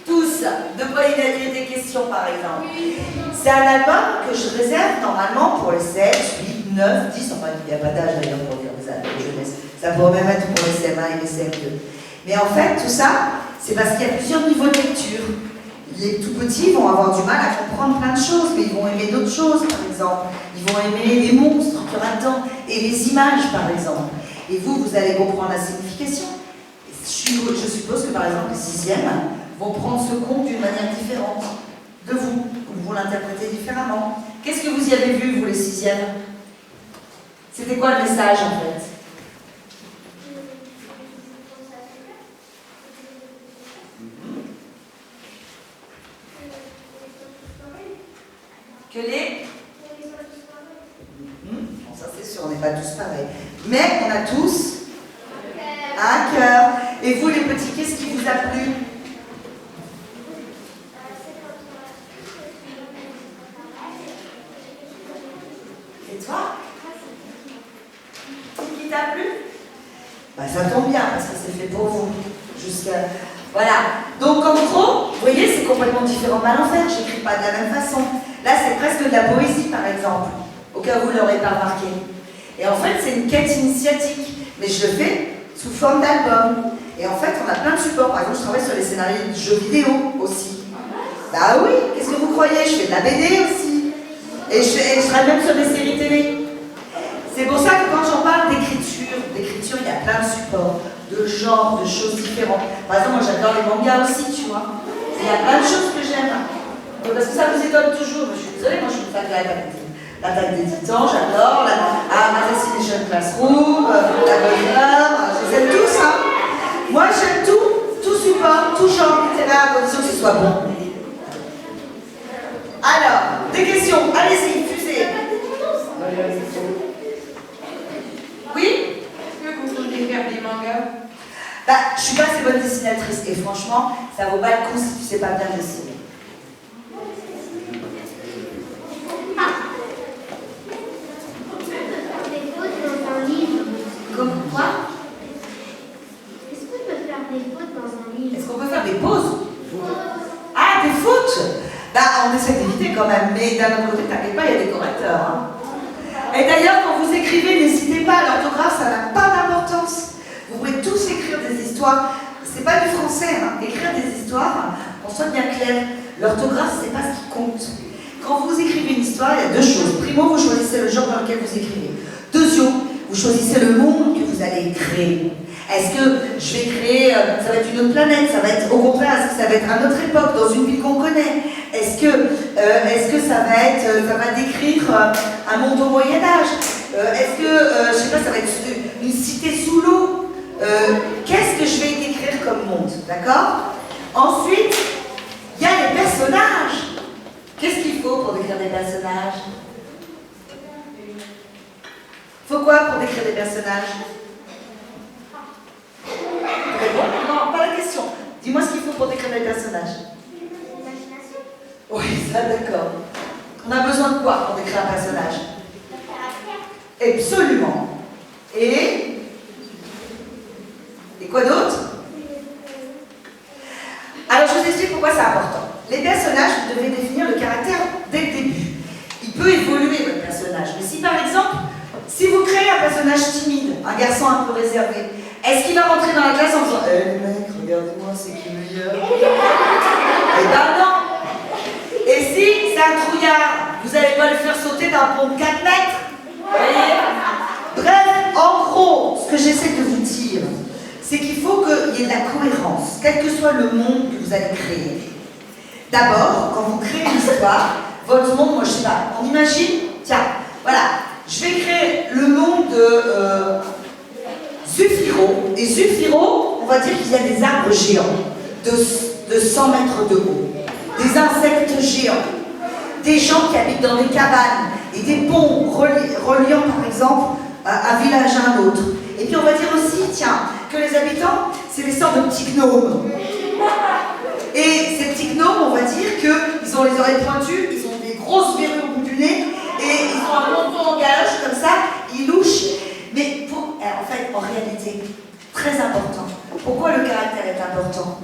tous de quoi il y a des questions par exemple? C'est un album que je réserve normalement pour les 7, 8, 9, 10, enfin il n'y a pas d'âge d'ailleurs pour dire des albums de jeunesse. Ça pourrait même être pour les CM1 et les CM2. Mais en fait, tout ça, c'est parce qu'il y a plusieurs niveaux de lecture. Les tout petits vont avoir du mal à comprendre plein de choses, mais ils vont aimer d'autres choses, par exemple. Ils vont aimer les monstres qu'il y aura dedans, et les images, par exemple. Et vous allez comprendre la signification. Je suppose que, par exemple, les 6e vont prendre ce conte d'une manière différente de vous, ou vous l'interprétez différemment. Qu'est-ce que vous y avez vu, vous, les 6e? C'était quoi le message, en fait? Que les... Bon, ça c'est sûr, on n'est pas tous pareils. Mais on a tous un cœur. Et vous les petits, qu'est-ce qui vous a plu? Et toi? Qui t'a plu? Bah, ça tombe bien parce que c'est fait pour vous. Voilà. Donc en gros, vous voyez, c'est complètement différent de Malenfer. J'écris pas de la même façon. Là, c'est presque de la poésie, par exemple, au cas où vous ne l'aurez pas remarqué. Et en fait, c'est une quête initiatique, mais je le fais sous forme d'album. Et en fait, on a plein de supports. Par exemple, je travaille sur les scénarios de jeux vidéo aussi. Bah oui, qu'est-ce que vous croyez? Je fais de la BD aussi. Et je travaille même sur des séries télé. C'est pour ça que quand j'en parle d'écriture, il y a plein de supports, de genres, de choses différentes. Par exemple, moi j'adore les mangas aussi, tu vois. Il y a plein de choses que j'aime. Parce que ça vous étonne toujours. Je suis désolée, moi je suis fan de l'Attaque des Titans, j'adore. Assassination Classroom, la Bonne Heure, je les aime tous, hein. Moi j'aime tout support, tout genre littéraire, à condition que ce soit bon. Alors, des questions, allez-y, fusez. Oui? Est-ce que vous voulez faire des mangas? Bah, je suis pas assez bonne dessinatrice et franchement, ça vaut pas le coup si tu sais pas bien dessiner. Comme quoi? Est-ce qu'on peut faire des fautes dans un livre? Est-ce qu'on peut faire des pauses? Ah, des fautes? Bah, on essaie d'éviter quand même, mais d'un autre côté, t'inquiète pas, il y a des correcteurs. Hein. Et d'ailleurs, quand vous écrivez, n'hésitez pas, l'orthographe, ça n'a pas d'importance. Vous pouvez tous écrire des histoires. C'est pas du français, hein. Écrire des histoires, qu'on soit bien clair. L'orthographe, c'est pas ce qui compte. Quand vous écrivez une histoire, il y a deux choses. Primo, vous choisissez le genre dans lequel vous écrivez. Deuxièmement, vous choisissez le monde que vous allez créer. Est-ce que je vais créer, ça va être une autre planète, ça va être au contraire, est-ce que ça va être à notre époque, dans une ville qu'on connaît? Est-ce que ça va décrire un monde au Moyen-Âge? Est-ce que, je sais pas, ça va être une cité sous l'eau? Qu'est-ce que je vais décrire comme monde? D'accord? Ensuite, il y a les personnages. Qu'est-ce qu'il faut pour décrire des personnages? Faut quoi pour décrire des personnages? Non, pas la question. Dis-moi ce qu'il faut pour décrire des personnages. L'imagination. Oui, ça d'accord. On a besoin de quoi pour décrire un personnage? Le caractère. Absolument. Et quoi d'autre? Alors je vous explique pourquoi c'est important. Les personnages, vous devez définir le caractère dès le début. Il peut évoluer votre personnage. Mais si par exemple, si vous créez un personnage timide, un garçon un peu réservé, est-ce qu'il va rentrer dans la classe en disant « Eh les mecs, regardez-moi, c'est qui le meilleur ?» Eh ben non. Et si c'est un trouillard, vous n'allez pas le faire sauter d'un pont de 4 mètres. Vous voyez? Bref, en gros, ce que j'essaie de vous dire, c'est qu'il faut qu'il y ait de la cohérence, quel que soit le monde que vous allez créer. D'abord, quand vous créez une histoire, votre monde, moi je sais pas, on imagine, tiens, voilà, je vais créer le monde de Zufiro. Et Zufiro, on va dire qu'il y a des arbres géants de 100 mètres de haut, des insectes géants, des gens qui habitent dans des cabanes et des ponts reliant par exemple un village à un autre. Et puis on va dire aussi, tiens, que les habitants, c'est des sortes de petits gnomes. Et ces petits gnomes, on va dire qu'ils ont les oreilles pointues, ils ont des grosses verrues au bout du nez, et ils ont un menton en galoche comme ça, ils louchent. Mais en fait, en réalité, très important. Pourquoi le caractère est important?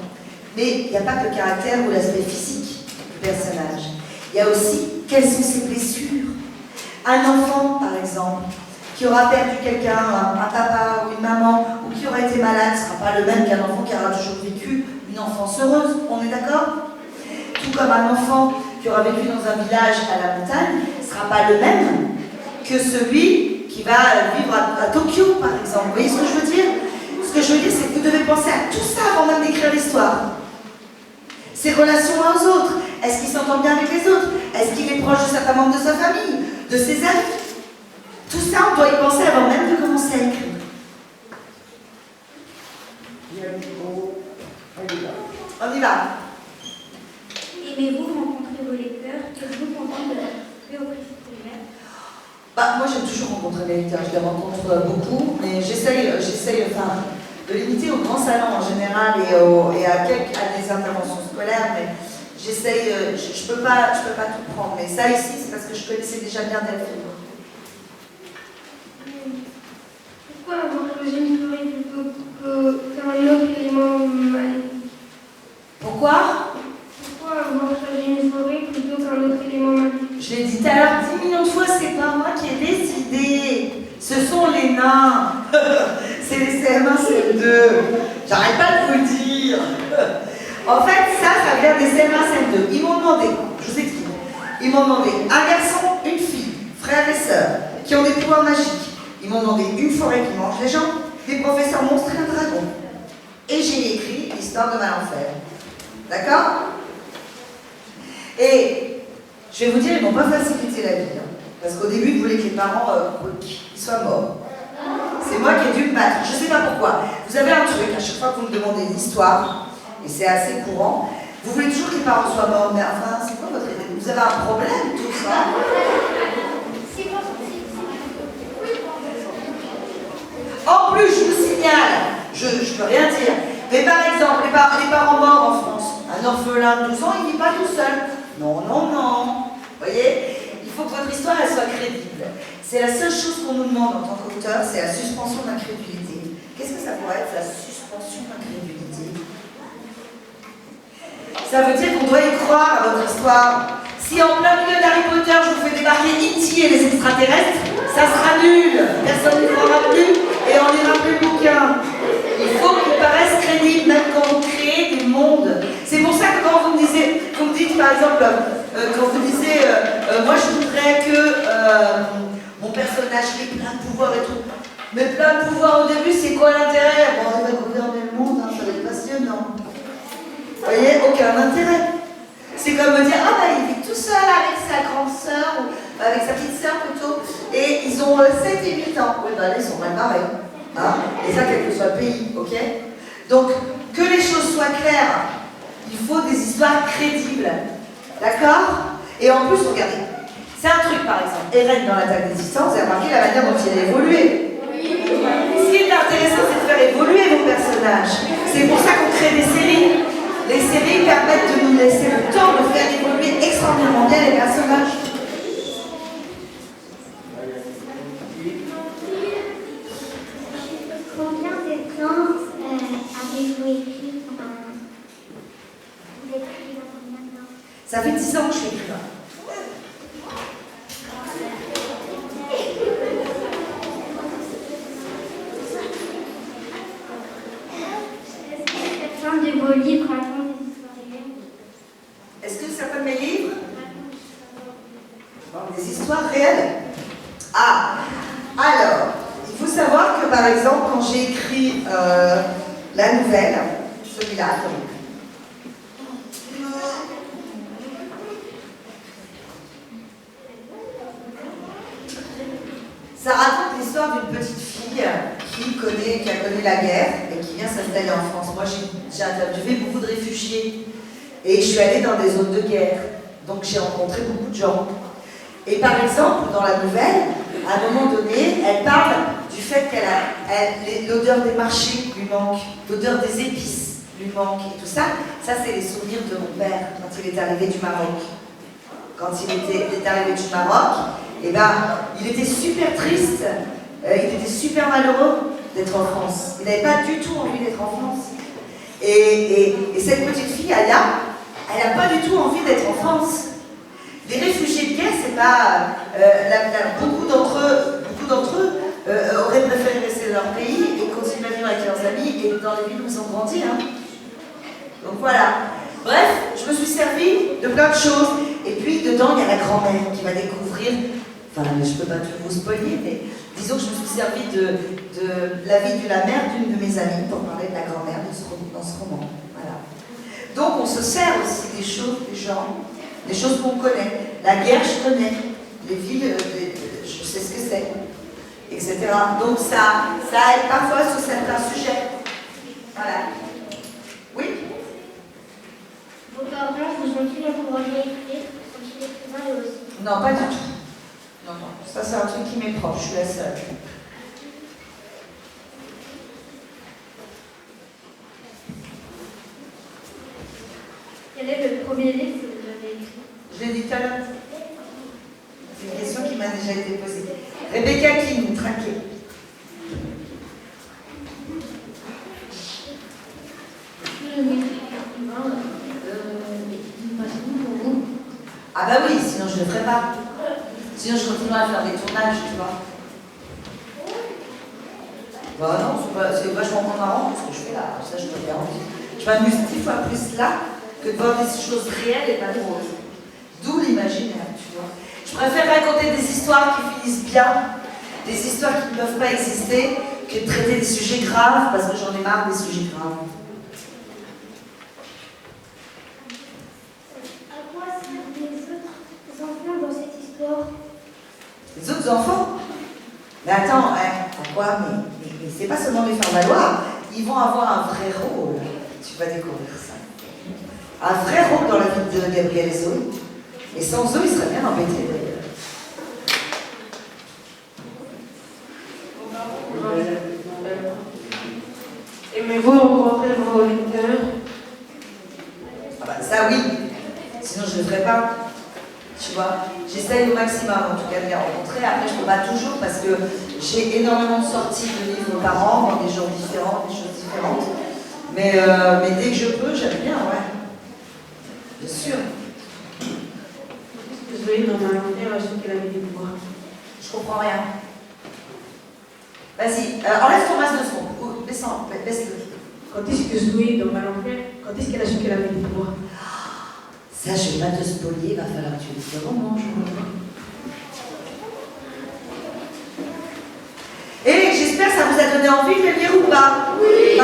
Mais il n'y a pas que le caractère ou l'aspect physique du personnage. Il y a aussi quelles sont ses blessures. Un enfant, par exemple, qui aura perdu quelqu'un, un papa ou une maman, ou qui aura été malade, ne sera pas le même qu'un enfant qui aura toujours vécu une enfance heureuse. On est d'accord? Tout comme un enfant qui aura vécu dans un village à la montagne ne sera pas le même que celui qui va vivre à Tokyo, par exemple. Vous voyez ce que je veux dire? Ce que je veux dire, c'est que vous devez penser à tout ça avant même d'écrire l'histoire. Ses relations aux autres. Est-ce qu'il s'entend bien avec les autres? Est-ce qu'il est proche de certains membres de sa famille? De ses amis? Tout ça, on doit y penser avant même de commencer à écrire. On y va. Aimez-vous rencontrer vos lecteurs? Êtes-vous content de la théorie primaire? Moi, j'aime toujours rencontrer mes lecteurs. Je les rencontre beaucoup, mais j'essaye de limiter au grand salon en général et à des interventions scolaires, mais j'essaye, je peux pas tout prendre. Mais ça ici, c'est parce que je connaissais déjà bien Delphine. Pourquoi avoir choisi une souris plutôt qu'un autre élément maléfique? Pourquoi? Pourquoi avoir choisi une souris plutôt qu'un autre élément maléfique? Je l'ai dit tout à l'heure 10 millions de fois, c'est pas moi qui ai décidé. Ce sont les nains. C'est les CM1, CM2. J'arrête pas de vous le dire. En fait, ça vient des CM1, CM2. Ils m'ont demandé, je vous explique, ils m'ont demandé un garçon, une fille, frères et sœurs, qui ont des pouvoirs magiques. Ils m'ont demandé une forêt qui mange les gens, des professeurs monstres et un dragon. Et j'ai écrit l'histoire de Malenfer. D'accord? Et je vais vous dire, ils m'ont pas facilité la vie. Hein, parce qu'au début, ils voulaient que les parents soient morts. C'est moi qui ai dû me battre. Je sais pas pourquoi. Vous avez un truc, à chaque fois que vous me demandez une histoire, et c'est assez courant, vous voulez toujours que les parents soient morts. Mais enfin, c'est quoi votre idée? Vous avez un problème, tout ça? En plus, je vous signale, je peux rien dire, mais par exemple, les parents morts en France, un orphelin de 12 ans, il ne vit pas tout seul. Non, non, non. Vous voyez, il faut que votre histoire elle soit crédible. C'est la seule chose qu'on nous demande en tant qu'auteur, c'est la suspension d'incrédulité. Qu'est-ce que ça pourrait être, la suspension d'incrédulité? Ça veut dire qu'on doit y croire à votre histoire. Si en plein milieu d'Harry Potter, je vous fais débarquer E.T. et les extraterrestres, ça sera nul. Personne ne croira plus et on lira plus le bouquin. Il faut qu'il paraisse crédible, même quand vous créez des mondes. C'est pour ça que quand vous me dites par exemple, quand vous disiez, moi je voudrais que mon personnage ait plein de pouvoirs et tout. Mais plein de pouvoirs au début, c'est quoi l'intérêt? Bon, il va gouverner le monde, hein, ça va être passionnant. Vous voyez, aucun intérêt. C'est comme me dire, ah bah il vit tout seul avec sa grande sœur, ou avec sa petite sœur plutôt, et ils ont 7 et 8 ans. Oui, bah là, ils sont mal barrés. Hein, et ça, quel que soit le pays, ok? Donc, que les choses soient claires, il faut des histoires crédibles. D'accord? Et en plus, regardez, c'est un truc par exemple. Eren dans l'attaque des Titans, vous avez remarqué la manière dont il a évolué. Ce qui est intéressant, c'est de faire évoluer vos personnages. C'est pour ça qu'on crée des séries. Les séries permettent de nous laisser le temps de faire évoluer extraordinairement bien les personnages. Combien de temps avez-vous écrit vous écrivez dans combien de temps? Ça fait 10 ans que je suis écrivain. Certains de vos livres racontent des histoires réelles. Est-ce que certains de mes livres des histoires réelles? Ah, alors, il faut savoir que par exemple, quand j'ai écrit la nouvelle, celui-là, ça raconte l'histoire d'une petite fille qui a connu la guerre et qui vient s'installer en France. Moi, j'ai interviewé beaucoup de réfugiés et je suis allée dans des zones de guerre. Donc, j'ai rencontré beaucoup de gens. Et par exemple, dans la nouvelle, à un moment donné, elle parle du fait qu'elle l'odeur des marchés lui manque, l'odeur des épices lui manque et tout ça. Ça, c'est les souvenirs de mon père quand il est arrivé du Maroc. Quand il est arrivé du Maroc, eh ben, il était super triste, il était super malheureux d'être en France. Il n'avait pas du tout envie d'être en France. Et cette petite fille, Aya, elle n'a pas du tout envie d'être en France. Les réfugiés de guerre, c'est pas. Beaucoup d'entre eux auraient préféré rester dans leur pays et continuer à vivre avec leurs amis et dans les villes où ils ont grandi. Hein. Donc voilà. Bref, je me suis servi de plein de choses. Et puis dedans, il y a la grand-mère qui va découvrir. Enfin, je ne peux pas tout vous spoiler, mais disons que je me suis servi de la vie de la mère d'une de mes amies pour parler de la grand-mère dans ce roman. Voilà. Donc on se sert aussi des choses, des gens, des choses qu'on connaît. La guerre, je connais. Les villes, je sais ce que c'est, etc. Donc ça aide parfois sur certains sujets. Voilà. Oui? Vos parents vous ont-ils encouragé à écrire quand il est écrivain aussi? Non, pas du tout. Non, non. Ça, c'est un truc qui m'est propre. Je suis la seule. Quel est le premier livre que vous avez écrit? Je l'ai dit tout à l'heure. C'est une question qui m'a déjà été posée. Rebecca King, traquée. Ah bah oui, sinon je ne le ferais pas. Sinon je continuerai à faire des tournages, tu vois. Bah non, c'est vachement moins marrant ce que je fais là. Ça, je me garantis. Je m'amuse 10 fois plus là que de voir des choses réelles et pas drôles. D'où l'imaginaire, tu vois. Je préfère raconter des histoires qui finissent bien, des histoires qui ne peuvent pas exister, que de traiter des sujets graves, parce que j'en ai marre des sujets graves. À quoi servent les autres enfants dans cette histoire? Les autres enfants? Mais attends, pourquoi? Mais c'est pas seulement les faire valoir, ils vont avoir un vrai rôle. Tu vas découvrir ça. Un vrai rôle dans la vie de Gabriel et Zoé. Et sans eux, ils seraient bien embêtés d'ailleurs. Aimez-vous rencontrer vos lecteurs? Ah bah ça oui, sinon je ne le ferais pas. Tu vois, j'essaye au maximum en tout cas de les rencontrer. Après, je ne peux pas toujours parce que j'ai énormément de sorties de livres par an, dans des genres différents, des choses différentes. Mais dès que je peux, j'aime bien, ouais. Bien sûr. Qu'est-ce que Zoé, dans ma langue, a su qu'elle avait des pouvoirs? Je comprends rien. Vas-y, enlève ton masque de secondes. Baisse-le. Quand est-ce que Zoé, dans ma langue, quand est-ce qu'elle a su qu'elle avait des pouvoirs? Ça, je ne vais pas te spoiler, il va falloir que tu lises le roman, je crois. Et j'espère que ça vous a donné envie de le lire ou pas? Oui.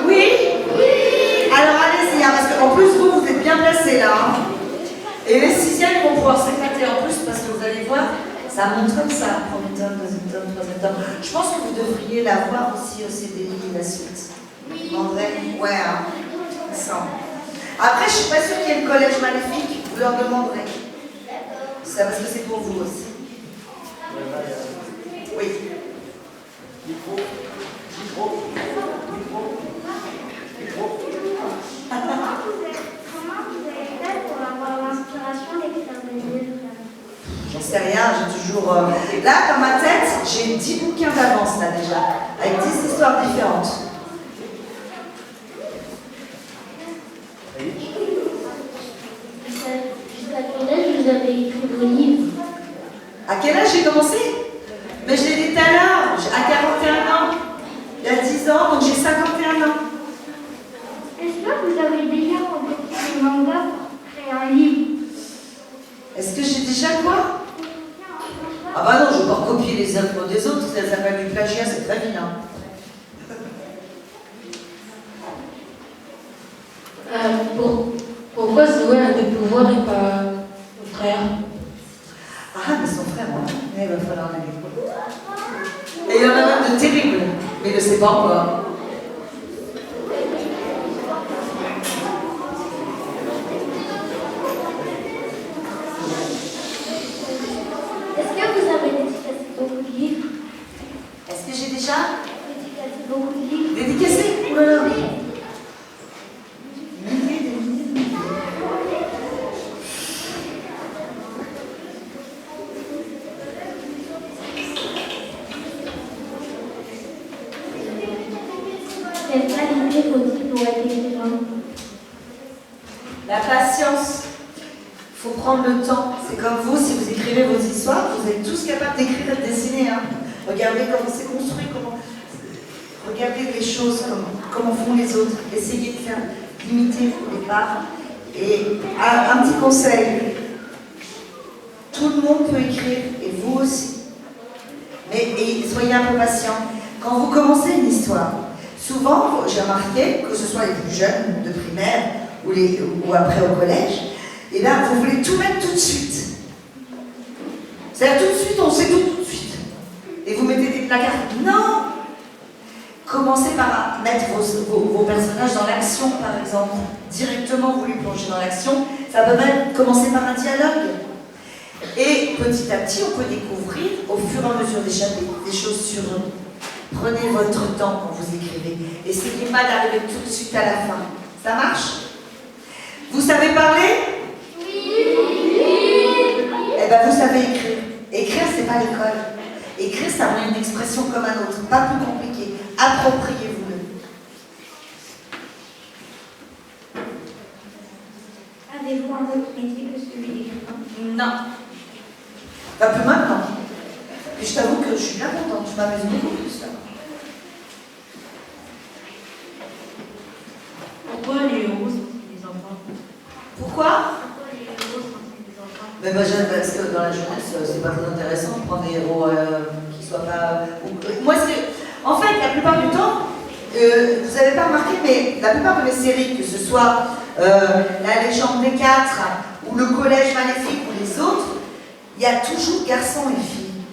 Oui. Alors allez-y, hein, parce qu'en plus, vous êtes bien placés là. Hein. Et les sixièmes vont pouvoir s'éclater en plus, parce que vous allez voir, ça monte comme ça. Premier tome, deuxième tome, troisième tome. Je pense que vous devriez la voir aussi au CDI, la suite. En vrai, ouais, hein. Ça. Après, je ne suis pas sûre qu'il y ait le collège maléfique, vous leur demanderez. Ça, parce que c'est pour vous aussi. Oui. Comment vous avez fait pour avoir l'inspiration d'écrire des livres? J'en sais rien, j'ai toujours... Là, dans ma tête, j'ai 10 bouquins d'avance, là, déjà, avec 10 histoires différentes. Jusqu'à quel âge vous avez écrit vos livres? À quel âge j'ai commencé? Mais je l'ai dit tout à l'heure, à 41 ans. Il y a 10 ans, donc j'ai 51 ans. Est-ce que vous avez déjà recopié des mangas pour créer un livre? Est-ce que j'ai déjà quoi? Ah bah non, je ne vais pas recopier les œuvres des autres, ça s'appelle du plagiat, c'est très vilain. Pourquoi Zoé a des pouvoirs et pas son frère? Ah, mais son frère, moi, il va falloir l'aller. Et il y en a même de terribles, mais il ne sait pas encore. Est-ce que vous avez dédicacé beaucoup de livres? Est-ce que j'ai déjà Dédicacé beaucoup de livres? dédicacé? Oh là là. Quelle qualité faut-il pour être écrivain? La patience. Il faut prendre le temps. C'est comme vous, si vous écrivez vos histoires, vous êtes tous capables d'écrire et de dessiner. Hein. Regardez comment c'est construit, regardez les choses, comment font les autres. Essayez de faire, d'imiter au départ. Et un petit conseil, tout le monde peut écrire, et vous aussi. Et soyez un peu patient. Quand vous commencez une histoire, souvent, j'ai remarqué, que ce soit les plus jeunes de primaire ou après au collège, et là, vous voulez tout mettre tout de suite. C'est-à-dire tout de suite, on sait tout de suite. Et vous mettez des placards. Non! Commencez par mettre vos personnages dans l'action, par exemple. Directement, vous les plongez dans l'action. Ça peut même commencer par un dialogue. Et petit à petit, on peut découvrir, au fur et à mesure des chapitres, des choses sur eux. Prenez votre temps quand vous écrivez. Essayez pas d'arriver tout de suite à la fin. Ça marche? Vous savez parler? Eh bien, vous savez écrire. Écrire, c'est pas l'école. Écrire, c'est un moyen d'expression comme un autre. Pas plus compliqué. Appropriez-vous-le. Avez-vous un autre métier que celui d'écrivain? Non. Pas plus maintenant. Et je t'avoue que je suis bien contente. Je m'amuse beaucoup plus là. Pourquoi les héros sont-ils des enfants? Pourquoi? Pourquoi les héros sont-ils des enfants? Mais moi, j'aime parce que dans la jeunesse, c'est pas très intéressant de prendre des héros qui soient pas. Moi, en fait, la plupart du temps, vous n'avez pas remarqué, mais la plupart de mes séries, que ce soit La Légende des Quatre ou Le Collège Maléfique ou les autres, il y a toujours garçons et filles.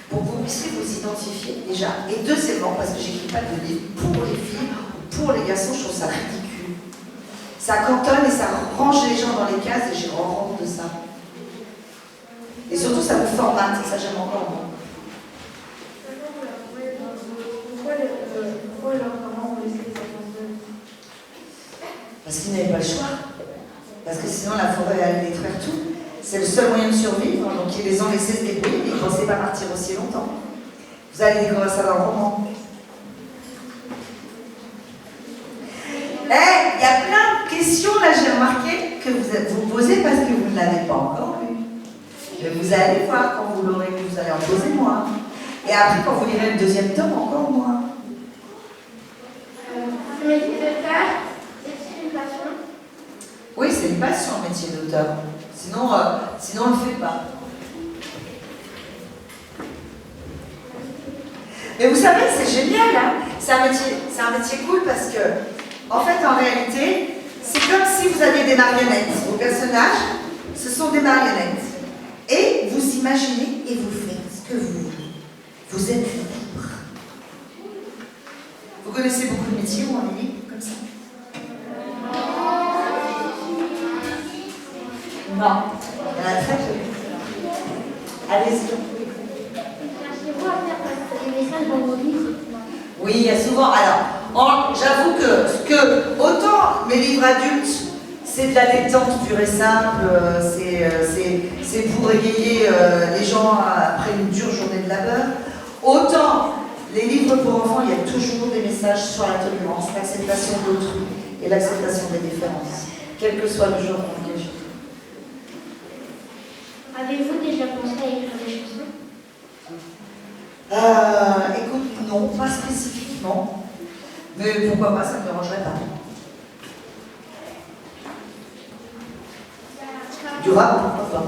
Pour que vous puissiez vous identifier déjà. Et deuxièmement, parce que j'écris pas de livres pour les filles ou pour les garçons, je trouve ça ridicule. Ça cantonne et ça range les gens dans les cases et j'ai horreur de ça. Et surtout, ça vous formate, et ça j'aime encore moins. Pourquoi leurs parents ont laissé les enfants seuls? Parce qu'ils n'avaient pas le choix. Parce que sinon la forêt allait détruire tout. C'est le seul moyen de survivre, donc ils les ont laissés se débrouiller, mais ils ne pensaient pas partir aussi longtemps. Vous allez découvrir ça dans le roman. Il y a plein de questions, là j'ai remarqué, que vous posez parce que vous ne l'avez pas encore lu. Mais vous allez voir quand vous l'aurez lu, vous allez en poser moins. Et après, quand vous lirez le deuxième tome, encore moins. Ce métier d'auteur, c'est une passion? Oui, c'est une passion, le métier d'auteur. Sinon, on ne le fait pas. Mais vous savez, c'est génial, hein. C'est un métier cool parce que, en fait, en réalité, c'est comme si vous aviez des marionnettes. Vos personnages, ce sont des marionnettes. Et vous imaginez et vous faites ce que vous voulez. Vous êtes libre. Vous connaissez beaucoup de métiers où on est libre comme ça? Non. Il y en a très peu. Allez-y. Cherchez-vous à faire des messages dans vos livres? Oui, il y a souvent. Alors, j'avoue que autant mes livres adultes, c'est de la détente pure et simple, c'est pour égayer les gens après une dure journée de labeur. Autant les livres pour enfants, il y a toujours des messages sur la tolérance, l'acceptation d'autrui et l'acceptation des différences, quel que soit le genre dans lequel je vis. Avez-vous déjà pensé à écrire des chansons? Écoute, non, pas spécifiquement, mais pourquoi pas, ça ne me dérangerait pas. Du rap, pourquoi pas.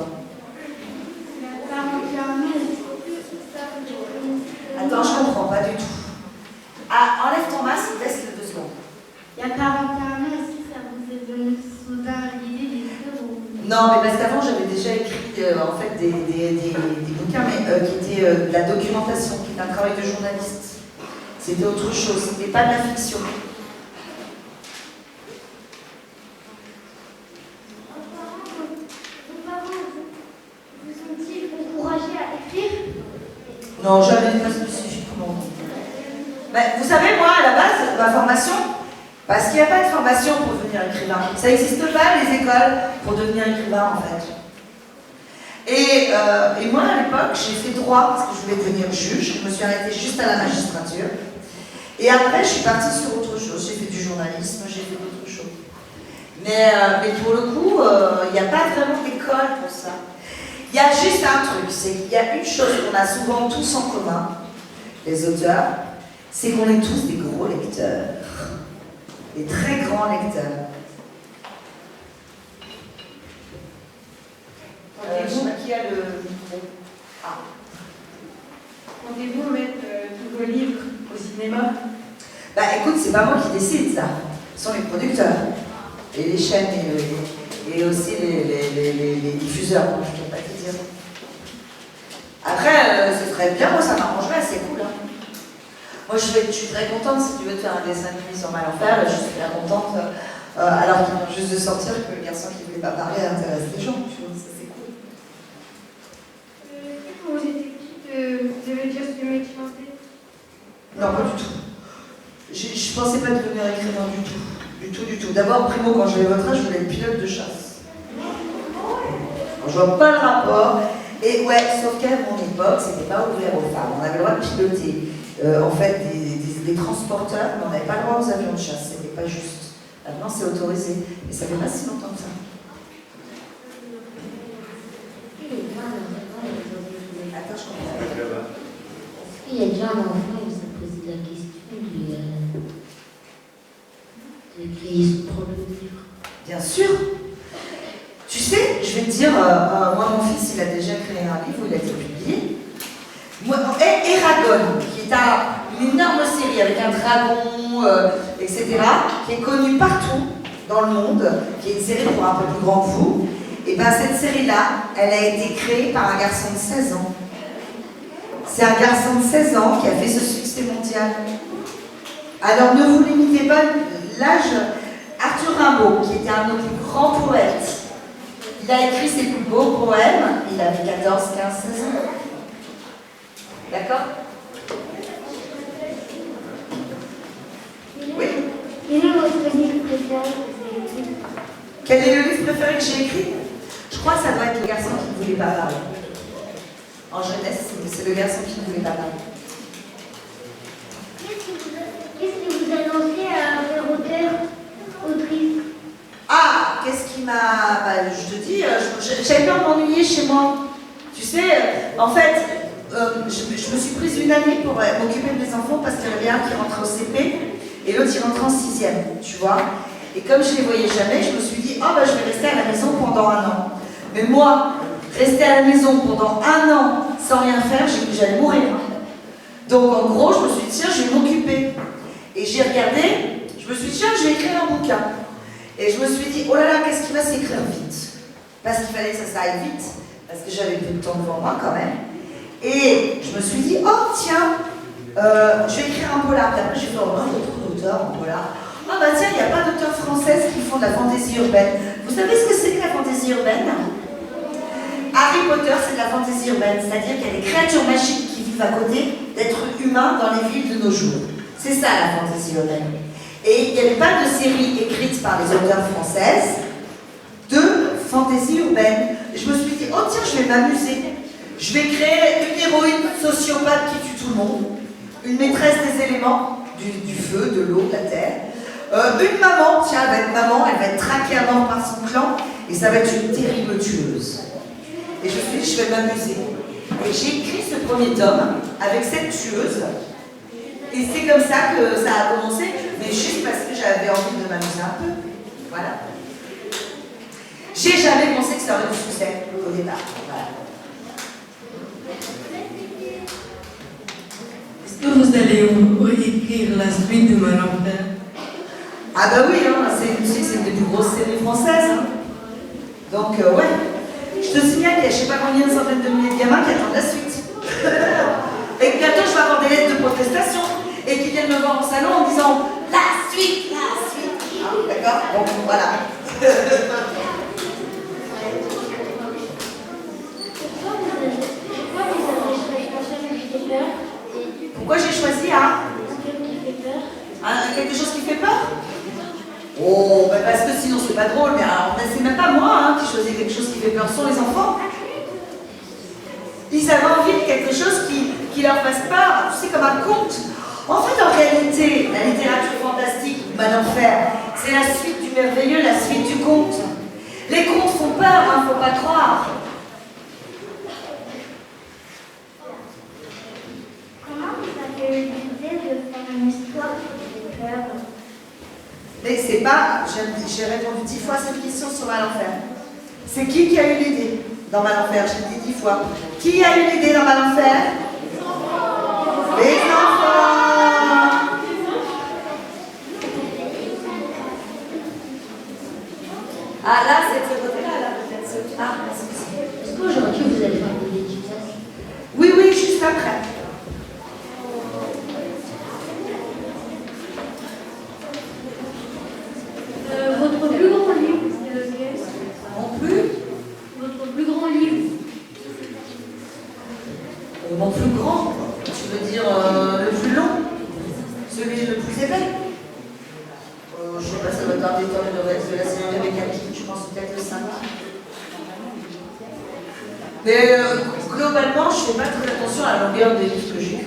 Attends, je comprends pas du tout. Ah, enlève ton masque, laisse-le 2 secondes. Il y a 41 ans, est-ce que ça vous est venu soudain l'idée d'écrire ou... Non, mais parce qu'avant, j'avais déjà écrit en fait des bouquins, mais qui étaient de la documentation, qui était un travail de journaliste. C'était autre chose, c'était pas de la fiction. Vos parents vous ont-ils encouragé à écrire? Non, jamais, pas spécifiquement. Mais vous savez, moi, à la base, ma formation, parce qu'il n'y a pas de formation pour devenir écrivain. Ça n'existe pas, les écoles, pour devenir écrivain, en fait. Et moi, à l'époque, j'ai fait droit, parce que je voulais devenir juge. Je me suis arrêtée juste à la magistrature. Et après, je suis partie sur autre chose. J'ai fait du journalisme, j'ai fait d'autres choses. Mais pour le coup, il n'y a pas vraiment d'école pour ça. Il y a juste un truc, c'est qu'il y a une chose qu'on a souvent tous en commun, les auteurs, c'est qu'on est tous des gros lecteurs. Des très grands lecteurs. Je sais pas qui a le micro. Ah. Comptez-vous mettre tous vos livres au cinéma? Bah écoute, c'est pas moi qui décide ça. Ce sont les producteurs. Et les chaînes et aussi les diffuseurs. Donc, je ne peux pas te dire. Après, ce serait bien, moi ça m'arrangerait, c'est cool. Hein. Moi je suis très contente si tu veux te faire un dessin animé sur Mal-Enfer, je suis très contente. Alors qu'ils viennent juste de sortir que le garçon qui ne voulait pas parler intéresse les gens, tu vois, ça c'est cool. Quand vous étiez petite, vous avez déjà ce métier en tête? Non, pas du tout. Je ne pensais pas devenir écrivain du tout. Du tout. D'abord, primo, quand j'avais votre âge, je voulais être pilote de chasse. Je vois pas le rapport. Et ouais, sauf qu'à mon époque, c'était pas ouvert aux femmes. On avait le droit de piloter en fait des transporteurs, mais on n'avait pas le droit aux avions de chasse. C'était pas juste. Maintenant, c'est autorisé. Et ça fait pas si longtemps que ça. Attends, je comprends. Est-ce qu'il y a déjà un enfant qui s'est posé la question de créer son propre livre? Bien sûr. Tu sais, je vais te dire, moi mon fils il a déjà créé un livre où il a été publié. Eragon, qui est une énorme série avec un dragon, etc., qui est connue partout dans le monde, qui est une série pour un peu plus grand que vous. Et bien cette série-là, elle a été créée par un garçon de 16 ans. C'est un garçon de 16 ans qui a fait ce succès mondial. Alors ne vous limitez pas l'âge. Arthur Rimbaud, qui était un de nos plus grands poètes, il a écrit ses plus beaux poèmes, il avait 14, 15, 16 ans. D'accord? Oui. Quel est votre livre préféré que vous avez écrit? Quel est le livre préféré que j'ai écrit? Je crois que ça doit être Le garçon qui ne voulait pas parler. En jeunesse, c'est Le garçon qui ne voulait pas parler. Qu'est-ce qui vous a lancé à faire autrice? Ah, qu'est-ce qui m'a... Bah, je te dis, j'avais peur de m'ennuyer chez moi. Tu sais, en fait, je me suis prise une année pour m'occuper de mes enfants parce qu'il y en avait un qui rentrait au CP et l'autre il rentrait en 6e, tu vois. Et comme je ne les voyais jamais, je me suis dit, oh bah je vais rester à la maison pendant 1 an. Mais moi, rester à la maison pendant 1 an sans rien faire, j'ai cru que j'allais mourir. Donc en gros, je me suis dit, tiens, je vais m'occuper. Et j'ai regardé, je me suis dit, tiens, je vais écrire un bouquin. Et je me suis dit, oh là là, qu'est-ce qui va s'écrire vite? Parce qu'il fallait que ça aille vite, parce que j'avais peu de temps devant moi quand même. Et je me suis dit, oh tiens, je vais écrire un polar. Puis après, j'ai fait, oh non, il y a trop d'auteurs en polar. Ah bah tiens, il n'y a pas d'auteurs françaises qui font de la fantaisie urbaine. Vous savez ce que c'est que la fantaisie urbaine? Harry Potter, c'est de la fantaisie urbaine, c'est-à-dire qu'il y a des créatures magiques qui vivent à côté d'êtres humains dans les villes de nos jours. C'est ça la fantaisie urbaine. Et il n'y avait pas de série écrite par les auteurs françaises de fantaisie urbaine. Et je me suis dit, oh tiens, je vais m'amuser. Je vais créer une héroïne sociopathe qui tue tout le monde, une maîtresse des éléments, du feu, de l'eau, de la terre. Une maman, tiens, elle va être traquée à mort par son clan, et ça va être une terrible tueuse. Et je me suis dit, je vais m'amuser. Et j'ai écrit ce premier tome avec cette tueuse. Et c'est comme ça que ça a commencé, mais juste parce que j'avais envie de m'amuser un peu. Voilà. J'ai jamais pensé que ça aurait du succès au départ. Voilà. Est-ce que vous allez écrire la suite de Malenfer? Ah bah oui, hein, c'est une des plus grosses séries françaises. Hein. Donc ouais. Je te signale qu'il y a je sais pas combien de centaines de milliers de gamins qui attendent la suite. Et que bientôt je vais avoir des lettres de protestation et qui viennent me voir au salon en disant la suite, la suite. Ah, d'accord? Bon, voilà. Pourquoi j'ai choisi quelque chose qui fait peur? Oh, bah parce que sinon c'est pas drôle, mais alors c'est même pas moi qui choisis quelque chose qui fait peur, ce sont les enfants. Ils avaient envie de quelque chose qui leur fasse peur, tu sais, comme un conte. En fait, en réalité, la littérature fantastique, Malenfer, c'est la suite du merveilleux, la suite du conte. Les contes font peur, faut pas croire. Comment vous avez eu l'idée de faire une histoire qui fait peur? Mais c'est pas, j'ai répondu 10 fois à cette question sur Malenfer. C'est qui a eu l'idée dans Malenfer? J'ai dit 10 fois. Qui a eu l'idée dans Malenfer? Les enfants. Ah là, c'est ce côté-là, là, peut-être. Ah, merci. Est-ce qu'aujourd'hui vous allez faire des dédicaces? Oui, oui, juste après. Votre plus grand livre, c'est lequel? Votre plus grand livre? Mon plus grand, tu veux dire le plus long? Celui le plus épais? Je sais pas, ça doit être un des tomes de la série avec Alki, je pense peut-être le 5. Mais globalement, je fais pas très attention à la longueur des livres que j'écris.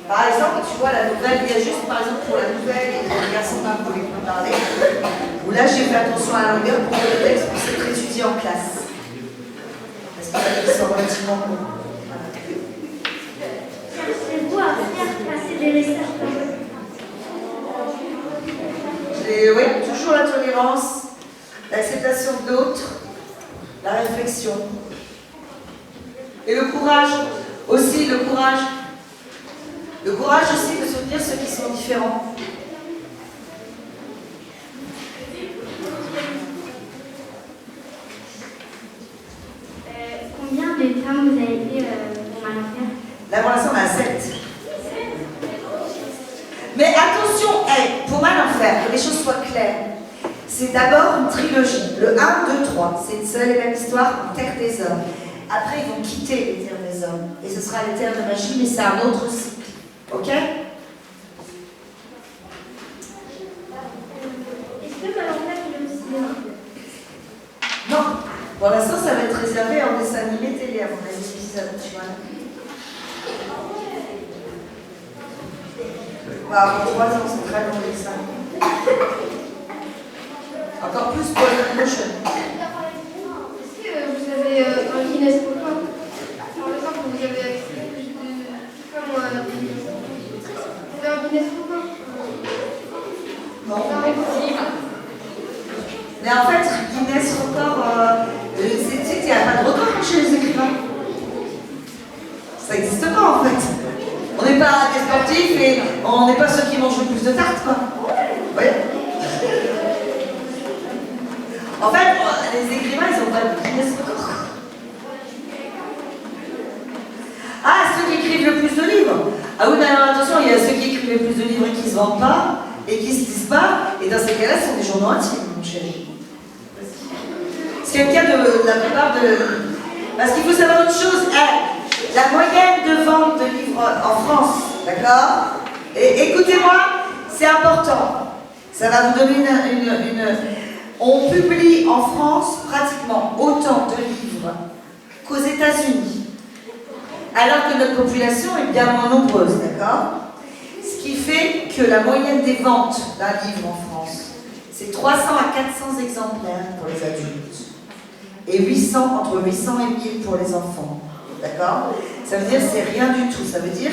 Par exemple, tu vois, la nouvelle, il y a juste, par exemple, pour la nouvelle, et les garçons ne voulaient pas parler, où là, j'ai fait attention à la longueur pour que le texte puisse être étudié en classe. Parce qu'ils sont relativement courts. Cherchez-vous à faire passer des messages comme ça? Oui, toujours la tolérance, l'acceptation de l'autre, la réflexion. Et le courage, aussi le courage. Le courage aussi de soutenir ceux qui sont différents. Combien de femmes vous avez été pour Malenfer? Là, pour l'instant, on a 7. Mais attention, pour Malenfer, que les choses soient claires, c'est d'abord une trilogie. Le 1, 2, 3, c'est une seule et même histoire en Terre des Hommes. Après, ils vont quitter les Terres des Hommes. Et ce sera les Terres de Magie, mais c'est un autre cycle. Ok? Bah, avant 3 ans, c'est très long les ça. Encore plus pour les prochaines. Est-ce que vous avez un Guinness record? Par exemple, vous avez accès plus de. Comme vous avez un Guinness record? Non. Mais en fait, Guinness record, il n'y a pas de record chez les écrivains. Ça n'existe pas en fait. On n'est pas des sportifs et on n'est pas ceux qui mangent le plus de tartes, quoi. Vous voyez? En fait, les écrivains, ils n'ont pas de Guinness record. Ah, ceux qui écrivent le plus de livres. Ah oui, mais alors attention, il y a ceux qui écrivent le plus de livres et qui ne se vendent pas et qui ne se disent pas. Et dans ces cas-là, ce sont des journaux intimes, mon chéri. C'est le cas de la plupart de... Parce qu'il faut savoir une chose, la moyenne de vente de livres en France, d'accord? Et écoutez-moi, c'est important. Ça va vous donner une... On publie en France pratiquement autant de livres qu'aux États-Unis, alors que notre population est bien moins nombreuse, d'accord? Ce qui fait que la moyenne des ventes d'un livre en France, c'est 300 à 400 exemplaires pour les adultes et entre 800 et 1000 pour les enfants, d'accord? Ça veut dire que c'est rien du tout. Ça veut dire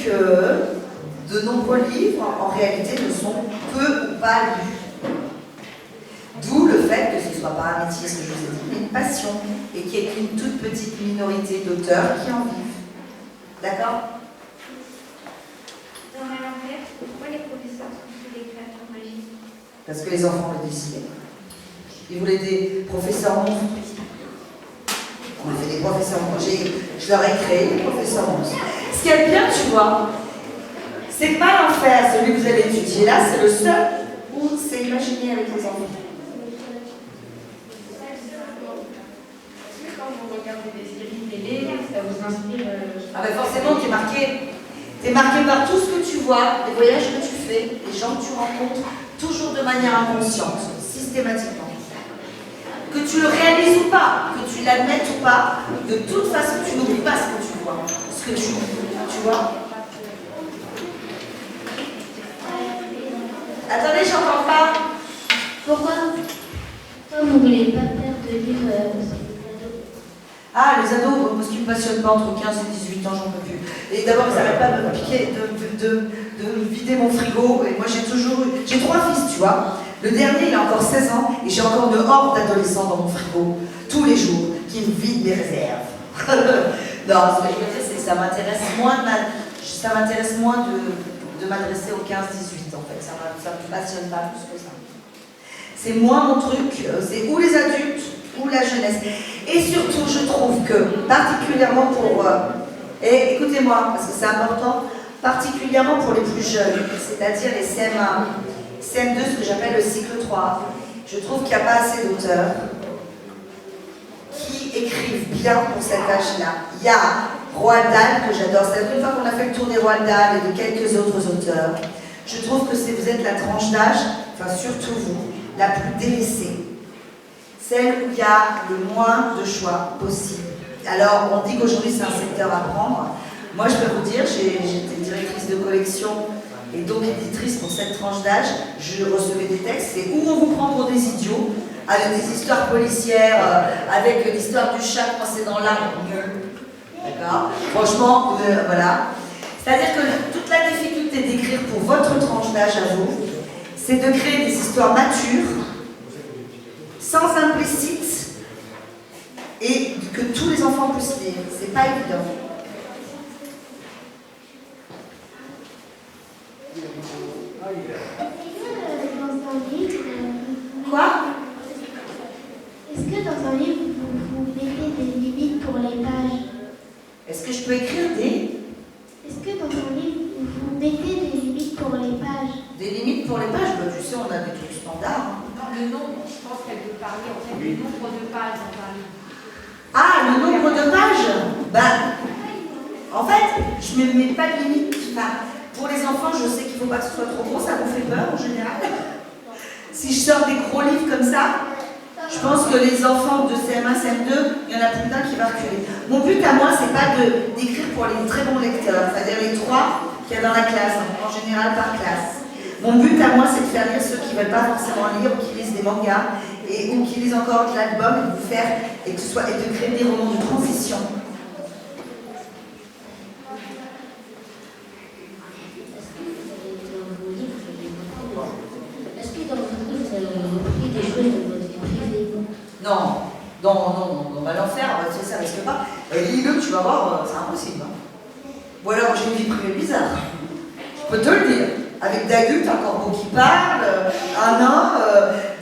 que de nombreux livres, en réalité, ne sont peu ou pas lus. D'où le fait que ce ne soit pas un métier, ce que je vous ai dit, mais une passion, et qu'il y ait une toute petite minorité d'auteurs qui en vivent. D'accord? Dans l'inverse, pourquoi les professeurs sont des créateurs magiques? Parce que les enfants le décidaient. Ils voulaient des professeurs monstres. On a fait des professeurs monstres. Je leur ai créé des professeurs monstres. Ce qui est bien, tu vois, c'est que mal en faire, celui que vous allez étudier là, c'est le seul où c'est imaginé avec les enfants. Quand vous regardez des séries télé, ça vous inspire Ah ben forcément, tu es marqué par tout ce que tu vois, les voyages que tu fais, les gens que tu rencontres, toujours de manière inconsciente, systématiquement. Que tu le réalises ou pas, que tu l'admettes ou pas, de toute façon, tu n'oublies pas ce que tu vois, ce que tu vois. Attendez, j'entends pas. Pourquoi vous ne voulez pas faire de livres sur les ados? Ah, les ados, parce qu'ils ne me passionnent pas entre 15 et 18 ans, j'en peux plus. Et d'abord, ils n'arrêtent pas de me piquer, de vider mon frigo. Et moi, j'ai 3 fils, tu vois. Le dernier, il a encore 16 ans et j'ai encore une horde d'adolescents dans mon frigo, tous les jours, qui me vident mes réserves. Non, ce que je veux dire, c'est que ça m'intéresse moins de m'adresser aux 15-18 en fait. Ça ne me passionne pas plus que ça. C'est moins mon truc, c'est ou les adultes ou la jeunesse. Et surtout, je trouve que, particulièrement pour... et écoutez-moi, parce que c'est important, particulièrement pour les plus jeunes, c'est-à-dire les CM1, CM2, ce que j'appelle le cycle 3, je trouve qu'il n'y a pas assez d'auteurs qui écrivent bien pour cet âge-là. Il y a Roald Dahl, que j'adore. C'est-à-dire qu'une fois qu'on a fait le tour des Roald Dahl et de quelques autres auteurs, je trouve que vous êtes la tranche d'âge, enfin surtout vous, la plus délaissée. Celle où il y a le moins de choix possible. Alors, on dit qu'aujourd'hui c'est un secteur à prendre. Moi, je peux vous dire, j'étais directrice de collection et donc éditrice pour cette tranche d'âge. Je recevais des textes, c'est où on vous prend pour des idiots, avec des histoires policières, avec l'histoire du chat coincé dans l'arbre. D'accord? Franchement, voilà. C'est-à-dire que toute la difficulté d'écrire pour votre tranche d'âge à vous, c'est de créer des histoires matures, sans implicite, et que tous les enfants puissent lire. C'est pas évident. Quoi? Est-ce que dans un livre, vous mettez des limites pour les pages? Est-ce que je peux écrire des... Est-ce que dans un livre, vous mettez des limites pour les pages? Des limites pour les pages? Bah, tu sais, on a des trucs standards. Non, le nombre, je pense qu'elle peut parler en fait du nombre de pages dans un livre. Ah, le nombre de pages? Ben, en fait, je ne me mets pas de limite. Enfin, pour les enfants, je sais qu'il ne faut pas que ce soit trop gros, ça vous fait peur en général. Si je sors des gros livres comme ça, je pense que les enfants de CM1, CM2, il y en a plus d'un qui va reculer. Mon but à moi, c'est pas d'écrire pour les très bons lecteurs, c'est-à-dire les 3 qu'il y a dans la classe, donc en général par classe. Mon but à moi, c'est de faire lire ceux qui ne veulent pas forcément lire ou qui lisent des mangas ou qui lisent encore de l'album et de vous faire et de créer des romans de transition. Est-ce que dans votre livre, vous avez repris des choses de votre vie privée? Non, on va l'en faire, ça risque pas. Lis-le, tu vas voir, c'est impossible. Hein. Ou alors j'ai une vie privée bizarre. Je peux te le dire. Avec d'adultes, un corbeau qui parle, un nain,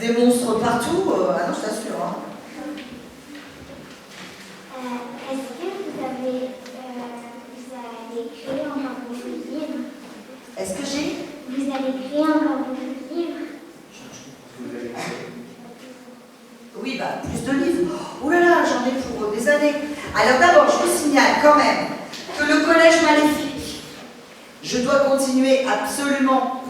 des monstres partout. Ah non, je t'assure. Hein. Est-ce que vous allez créer encore beaucoup de livres? Est-ce que j'ai? Vous allez créer encore beaucoup de livres? Oui, bah, plus de livres. Oh là là, j'en ai pour des années. Alors d'abord, je vous signale quand même que le Collège Maléfique, je dois continuer absolument.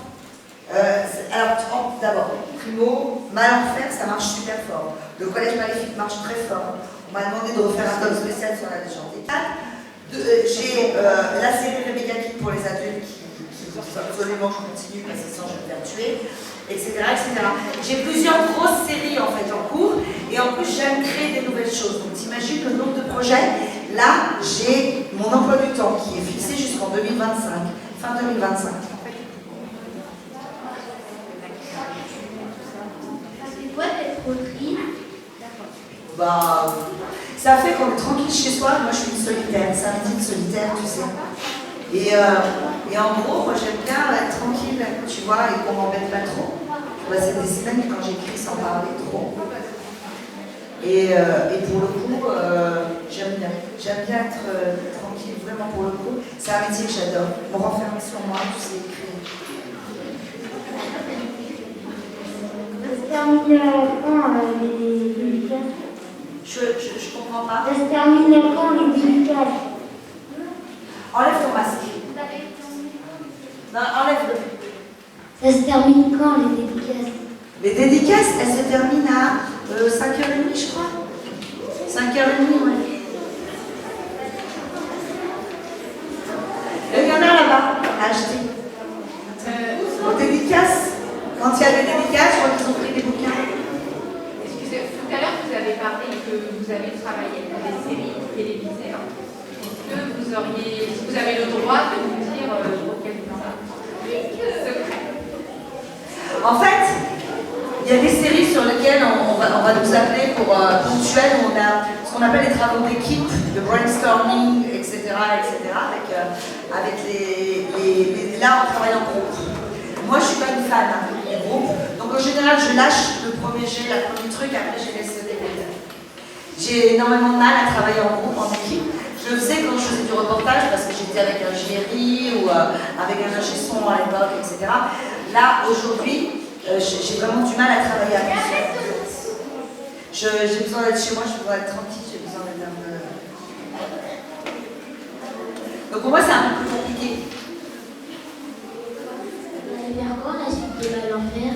Alors, d'abord, primo, Mal en Fer, ça marche super fort. Le Collège Maléfique marche très fort. On m'a demandé de refaire un tome spécial sur la légende des quatre. J'ai la série Rebecca Kid pour les adultes qui absolument je continue parce que sinon je vais me faire tuer, etc. J'ai plusieurs grosses séries en fait en cours et en plus j'aime créer des nouvelles choses. Donc t'imagines le nombre de projets. Là, j'ai mon emploi du temps qui est fixé jusqu'en 2025, fin 2025. C'est quoi d'être autrice? Bah, ça fait qu'on est tranquille chez soi. Moi, je suis une solitaire. C'est un métier de solitaire, tu sais. Et en gros, moi, j'aime bien être tranquille, tu vois, et qu'on m'embête pas trop. Bah, c'est des semaines quand j'écris sans parler trop. Et pour le coup, j'aime bien être tranquille, vraiment pour le coup. C'est un métier que j'adore. Me renfermer sur moi, tu sais, écrire. Ça se termine quand les dédicaces? Je comprends pas. Ça se termine quand les dédicaces? Enlève ton masque. Non, enlève-le. Ça se termine quand les dédicaces? Les dédicaces, elles se terminent à 5h30, je crois. 5h30, ouais. Il y en a là-bas à acheter. Aux dédicaces, quand il y a des dédicaces, je crois qu'ils ont pris des bouquins. Excusez, tout à l'heure vous avez parlé que vous avez travaillé pour des séries télévisées. Est-ce que vous avez le droit de nous dire pour quel temps? En fait, il y a des séries sur lesquelles on va nous appeler pour ponctuel, où on a ce qu'on appelle les travaux d'équipe, de brainstorming, etc. Avec là, on travaille en groupe. Moi, je ne suis pas une fan des groupes, donc en général, je lâche le premier jet, le premier truc, après, je laisse se débrouiller. J'ai énormément de mal à travailler en groupe, en équipe. Je le faisais quand je faisais du reportage, parce que j'étais avec un GRI ou avec un ingé son à l'époque, etc. Là, aujourd'hui, j'ai vraiment du mal à travailler à plusieurs. J'ai besoin d'être chez moi, j'ai besoin d'être tranquille, j'ai besoin d'être un peu... Donc pour moi, c'est un peu plus compliqué. Vous allez faire quand la suite de Mal en Fer?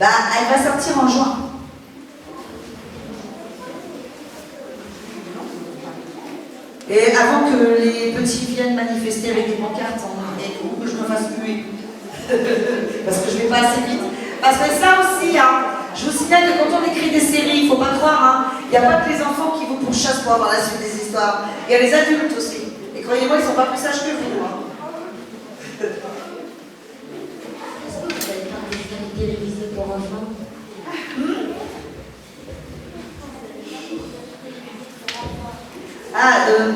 Bah, elle va sortir en juin. Et avant que les petits viennent manifester avec des pancartes et que je me fasse tuer. Parce que je ne vais pas assez vite. Parce que ça aussi, hein, je vous signale que quand on écrit des séries, il ne faut pas croire, hein, il n'y a pas que les enfants qui vous pourchassent pour avoir la suite des histoires. Il y a les adultes aussi. Et croyez-moi, ils ne sont pas plus sages que vous. Hein. Est-ce que vous allez faire des séries télévisées pour enfants?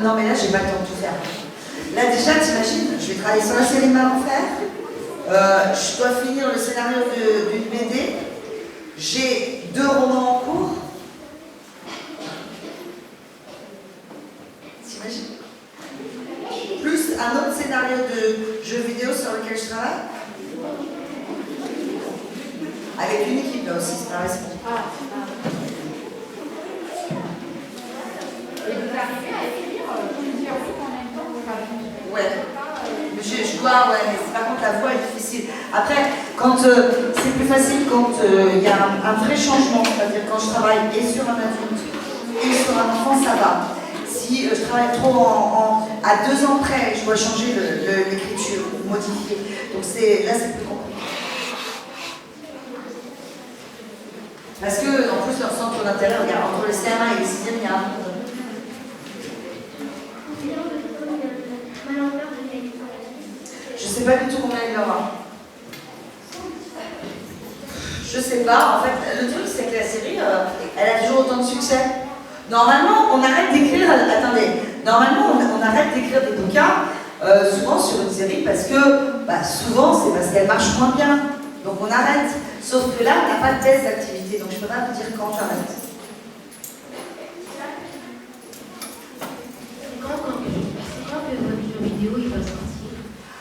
Non mais là j'ai pas le temps de tout faire. Là déjà t'imagines, je vais travailler sur la série Mal en Fer, je dois finir le scénario d'une BD, j'ai 2 romans en cours. T'imagines? Plus un autre scénario de jeu vidéo sur lequel je travaille. Avec une équipe là aussi, c'est pas responsable. Et vous arrivez à écrire plusieurs livres en même temps? Ouais. Je dois, ouais, mais par contre la voix est difficile. Après, quand c'est plus facile quand il y a un vrai changement, c'est-à-dire quand je travaille et sur un adulte et sur un enfant, ça va. Si si je travaille trop à 2 ans près, je dois changer l'écriture, modifier. Donc là, c'est plus compliqué. Parce que, en plus, leur centre d'intérêt, regarde, entre le CM1 et le 6e, il y a un monde. Je sais pas du tout combien il y en a. Je sais pas, en fait, le truc c'est que la série, elle a toujours autant de succès. Normalement, on arrête d'écrire, normalement on arrête d'écrire des bouquins, souvent sur une série, parce que, souvent c'est parce qu'elle marche moins bien. Donc on arrête. Sauf que là, on n'a pas de test d'activité, donc je peux pas vous dire quand j'arrête. C'est quand que votre jeu vidéo il va sortir?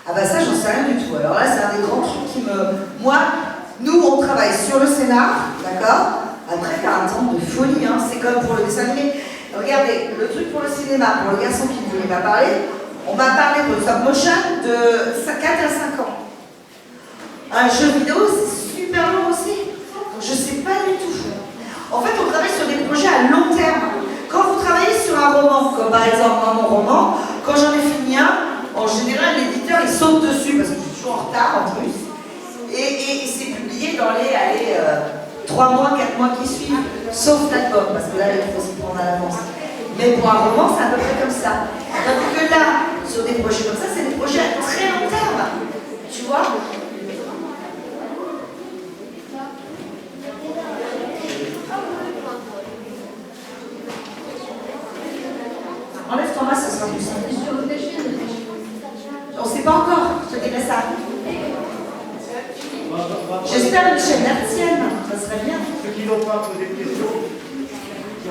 Ah bah ça, j'en sais rien du tout. Alors là, c'est un des grands trucs qui me... Moi, nous, on travaille sur le scénar, d'accord? Après, t'as un temps de folie, hein. C'est comme pour le dessin animé. Regardez, le truc pour le cinéma, pour le garçon qui ne voulait pas parler, on m'a parlé pour le stop motion de 4 à 5 ans. Un jeu vidéo, c'est super long aussi. Donc, je sais pas du tout. En fait, on travaille sur des projets à long terme. Quand vous travaillez sur un roman, comme par exemple mon roman, quand j'en ai fini un, en général, l'éditeur, il saute dessus, parce que je suis toujours en retard en plus. Et c'est publié dans les 3 mois, 4 mois qui suivent, sauf l'album, parce que là, il faut s'y prendre à l'avance. Mais pour un roman, c'est à peu près comme ça. Donc que là, sur des projets comme ça, c'est des projets à très long terme. Tu vois? Enlève ton masque, ça sera plus simple. On ne sait pas encore, je te dirai ça. J'espère une chaîne hertzienne, ça serait bien. Ceux qui n'ont pas posé de questions.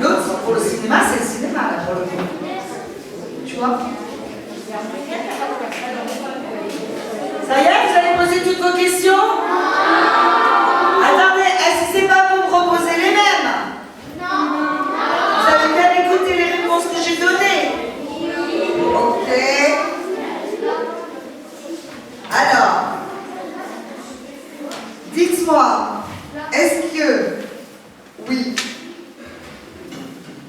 L'autre, pour le cinéma, c'est le cinéma, là, pour le coup. Tu vois? Ça y est, vous avez posé toutes vos questions? Attendez, est-ce que c'est pas vous me reposer les mêmes? Vous avez bien écouté les réponses que j'ai données? Ok. Alors, dites-moi, est-ce que... Oui.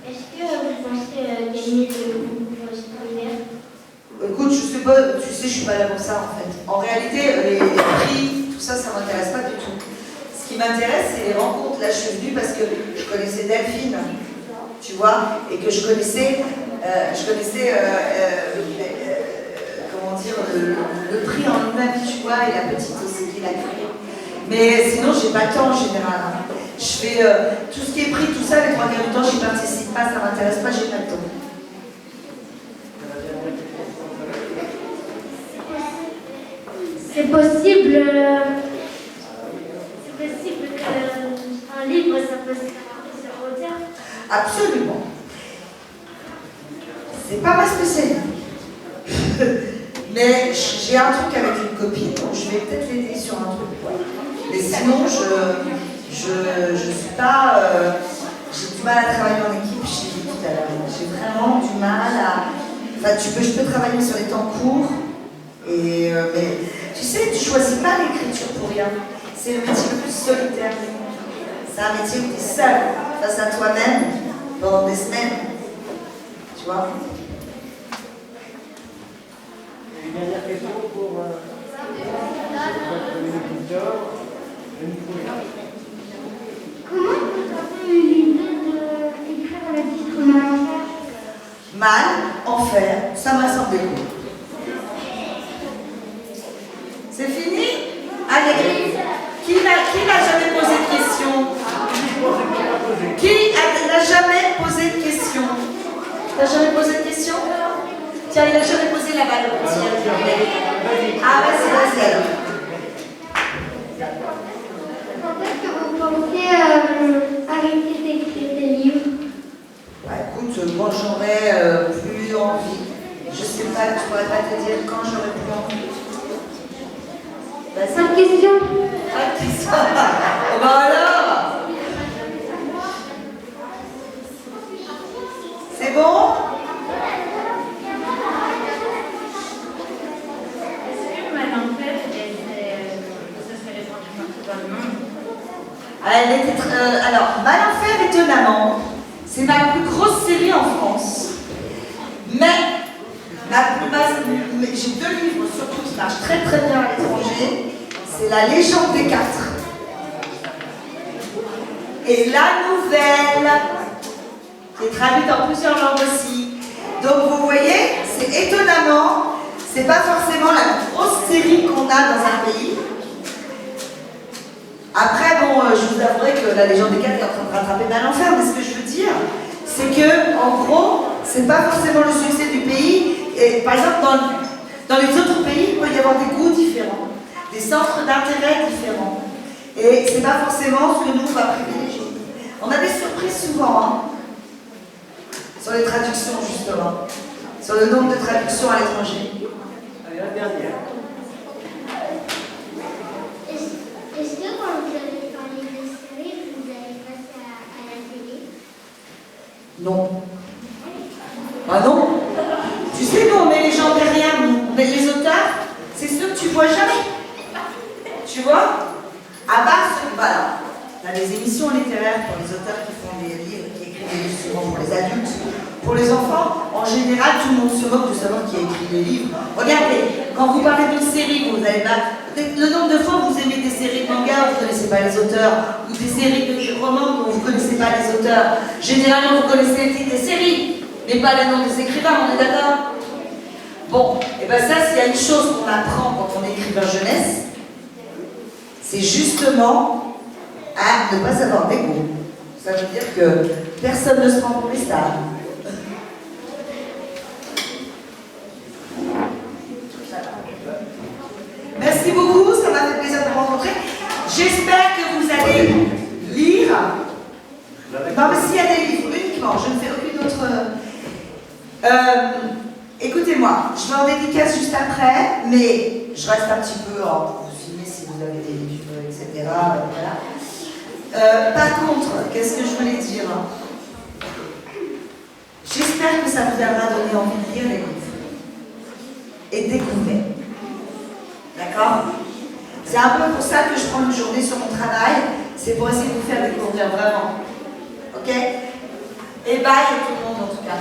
Est-ce que vous pensez gagner le concours scolaire? Écoute, je sais pas, tu sais, je suis pas là pour ça en fait. En réalité, les prix, tout ça, ça m'intéresse pas du tout. Ce qui m'intéresse, c'est les rencontres. Là, je suis venue parce que je connaissais Delphine, tu vois, et que je connaissais comment dire, le prix en lui-même, tu vois, et la petite aussi qui l'a créé. Mais sinon, j'ai pas le temps en général. Hein. Je fais tout ce qui est prix, tout ça, les 3 quarts du temps, j'y participe pas, ça m'intéresse pas, j'ai pas le temps. C'est possible qu'un livre, ça peut se faire auteur? Absolument. C'est pas ma spécialité. Mais j'ai un truc avec une copine, donc je vais peut-être l'aider sur un truc. Mais sinon, je suis pas... j'ai du mal à travailler en équipe, je l'ai dit tout à l'heure. J'ai vraiment du mal à... Enfin, je peux travailler sur les temps courts, mais tu sais, tu choisis pas l'écriture pour rien. C'est le métier le plus solitaire. C'est un métier où tu es seul, face à toi-même, pendant des semaines. Tu vois? Une dernière question pour l'éditeur. Comment vous avez eu l'idée d'écrire le titre Mal en fer? Mal, enfer, ça m'a semblé cool. C'est fini? Allez, qui n'a jamais posé de question? Qui n'a jamais posé de question? T'as jamais posé de question? Tiens, il a jamais posé la balle au petit. Ah, vas-y alors. Quand est-ce que vous pensez arrêter d'écrire des livres? Bah écoute, moi j'aurais plus envie. Je sais pas, je pourrais pas te dire quand j'aurais plus envie. Vas-y. 5 questions. Ah, qui ça? Oh bah alors! C'est bon? Est-ce que Mal en fer, ça serait répandu partout dans le monde? Elle était alors, Mal en fer, étonnamment, c'est ma plus grosse série en France. J'ai 2 livres surtout qui marchent très très bien à l'étranger. C'est La Légende des 4 et La Nouvelle, qui est traduite en plusieurs langues aussi. Donc vous voyez, c'est étonnamment, c'est pas forcément la grosse série qu'on a dans un pays. Après, bon, je vous avouerai que La Légende des 4 est en train de rattraper mal l'enfer, mais ce que je veux dire, c'est que, en gros, c'est pas forcément le succès du pays. Et, par exemple, dans les autres pays, il peut y avoir des goûts différents, des centres d'intérêt différents. Et c'est pas forcément ce que nous, on va privilégier. On a des surprises souvent, hein, sur les traductions, justement, sur le nombre de traductions à l'étranger. Allez, la dernière. Est-ce que quand vous avez parlé de série, vous avez passé à la télé? Non. Ah non? Tu sais, nous, on met les gens derrière nous. On met les auteurs, c'est ceux que tu vois jamais. Tu vois? À part ceux, voilà. On a des émissions littéraires pour les auteurs qui font des livres, qui écrivent des livres souvent pour les adultes. Pour les enfants, en général, tout le monde se moque de savoir qui a écrit les livres. Regardez, quand vous parlez d'une série, vous n'avez pas... Le nombre de fois vous aimez des séries de manga, vous ne connaissez pas les auteurs, ou des séries de romans dont vous ne connaissez pas les auteurs. Généralement, vous connaissez les titres des séries, mais pas les noms des écrivains, on est d'accord? Bon, et bien ça, s'il y a une chose qu'on apprend quand on est écrivain jeunesse, c'est justement à ne pas avoir d'ego. Ça veut dire que personne ne se prend pour les stars. Merci beaucoup, ça m'a fait plaisir de vous rencontrer. J'espère que vous allez lire. Non, mais s'il y a des livres, uniquement, je ne fais aucune autre. Écoutez-moi, je vais en dédicace juste après, mais je reste un petit peu pour vous filmer si vous avez des livres, etc. Voilà. Par contre, qu'est-ce que je voulais dire? J'espère que ça vous aura donné envie de lire les livres et de découvrir. D'accord? C'est un peu pour ça que je prends une journée sur mon travail, c'est pour essayer de vous faire découvrir vraiment. Ok? Et bye tout le monde en tout cas.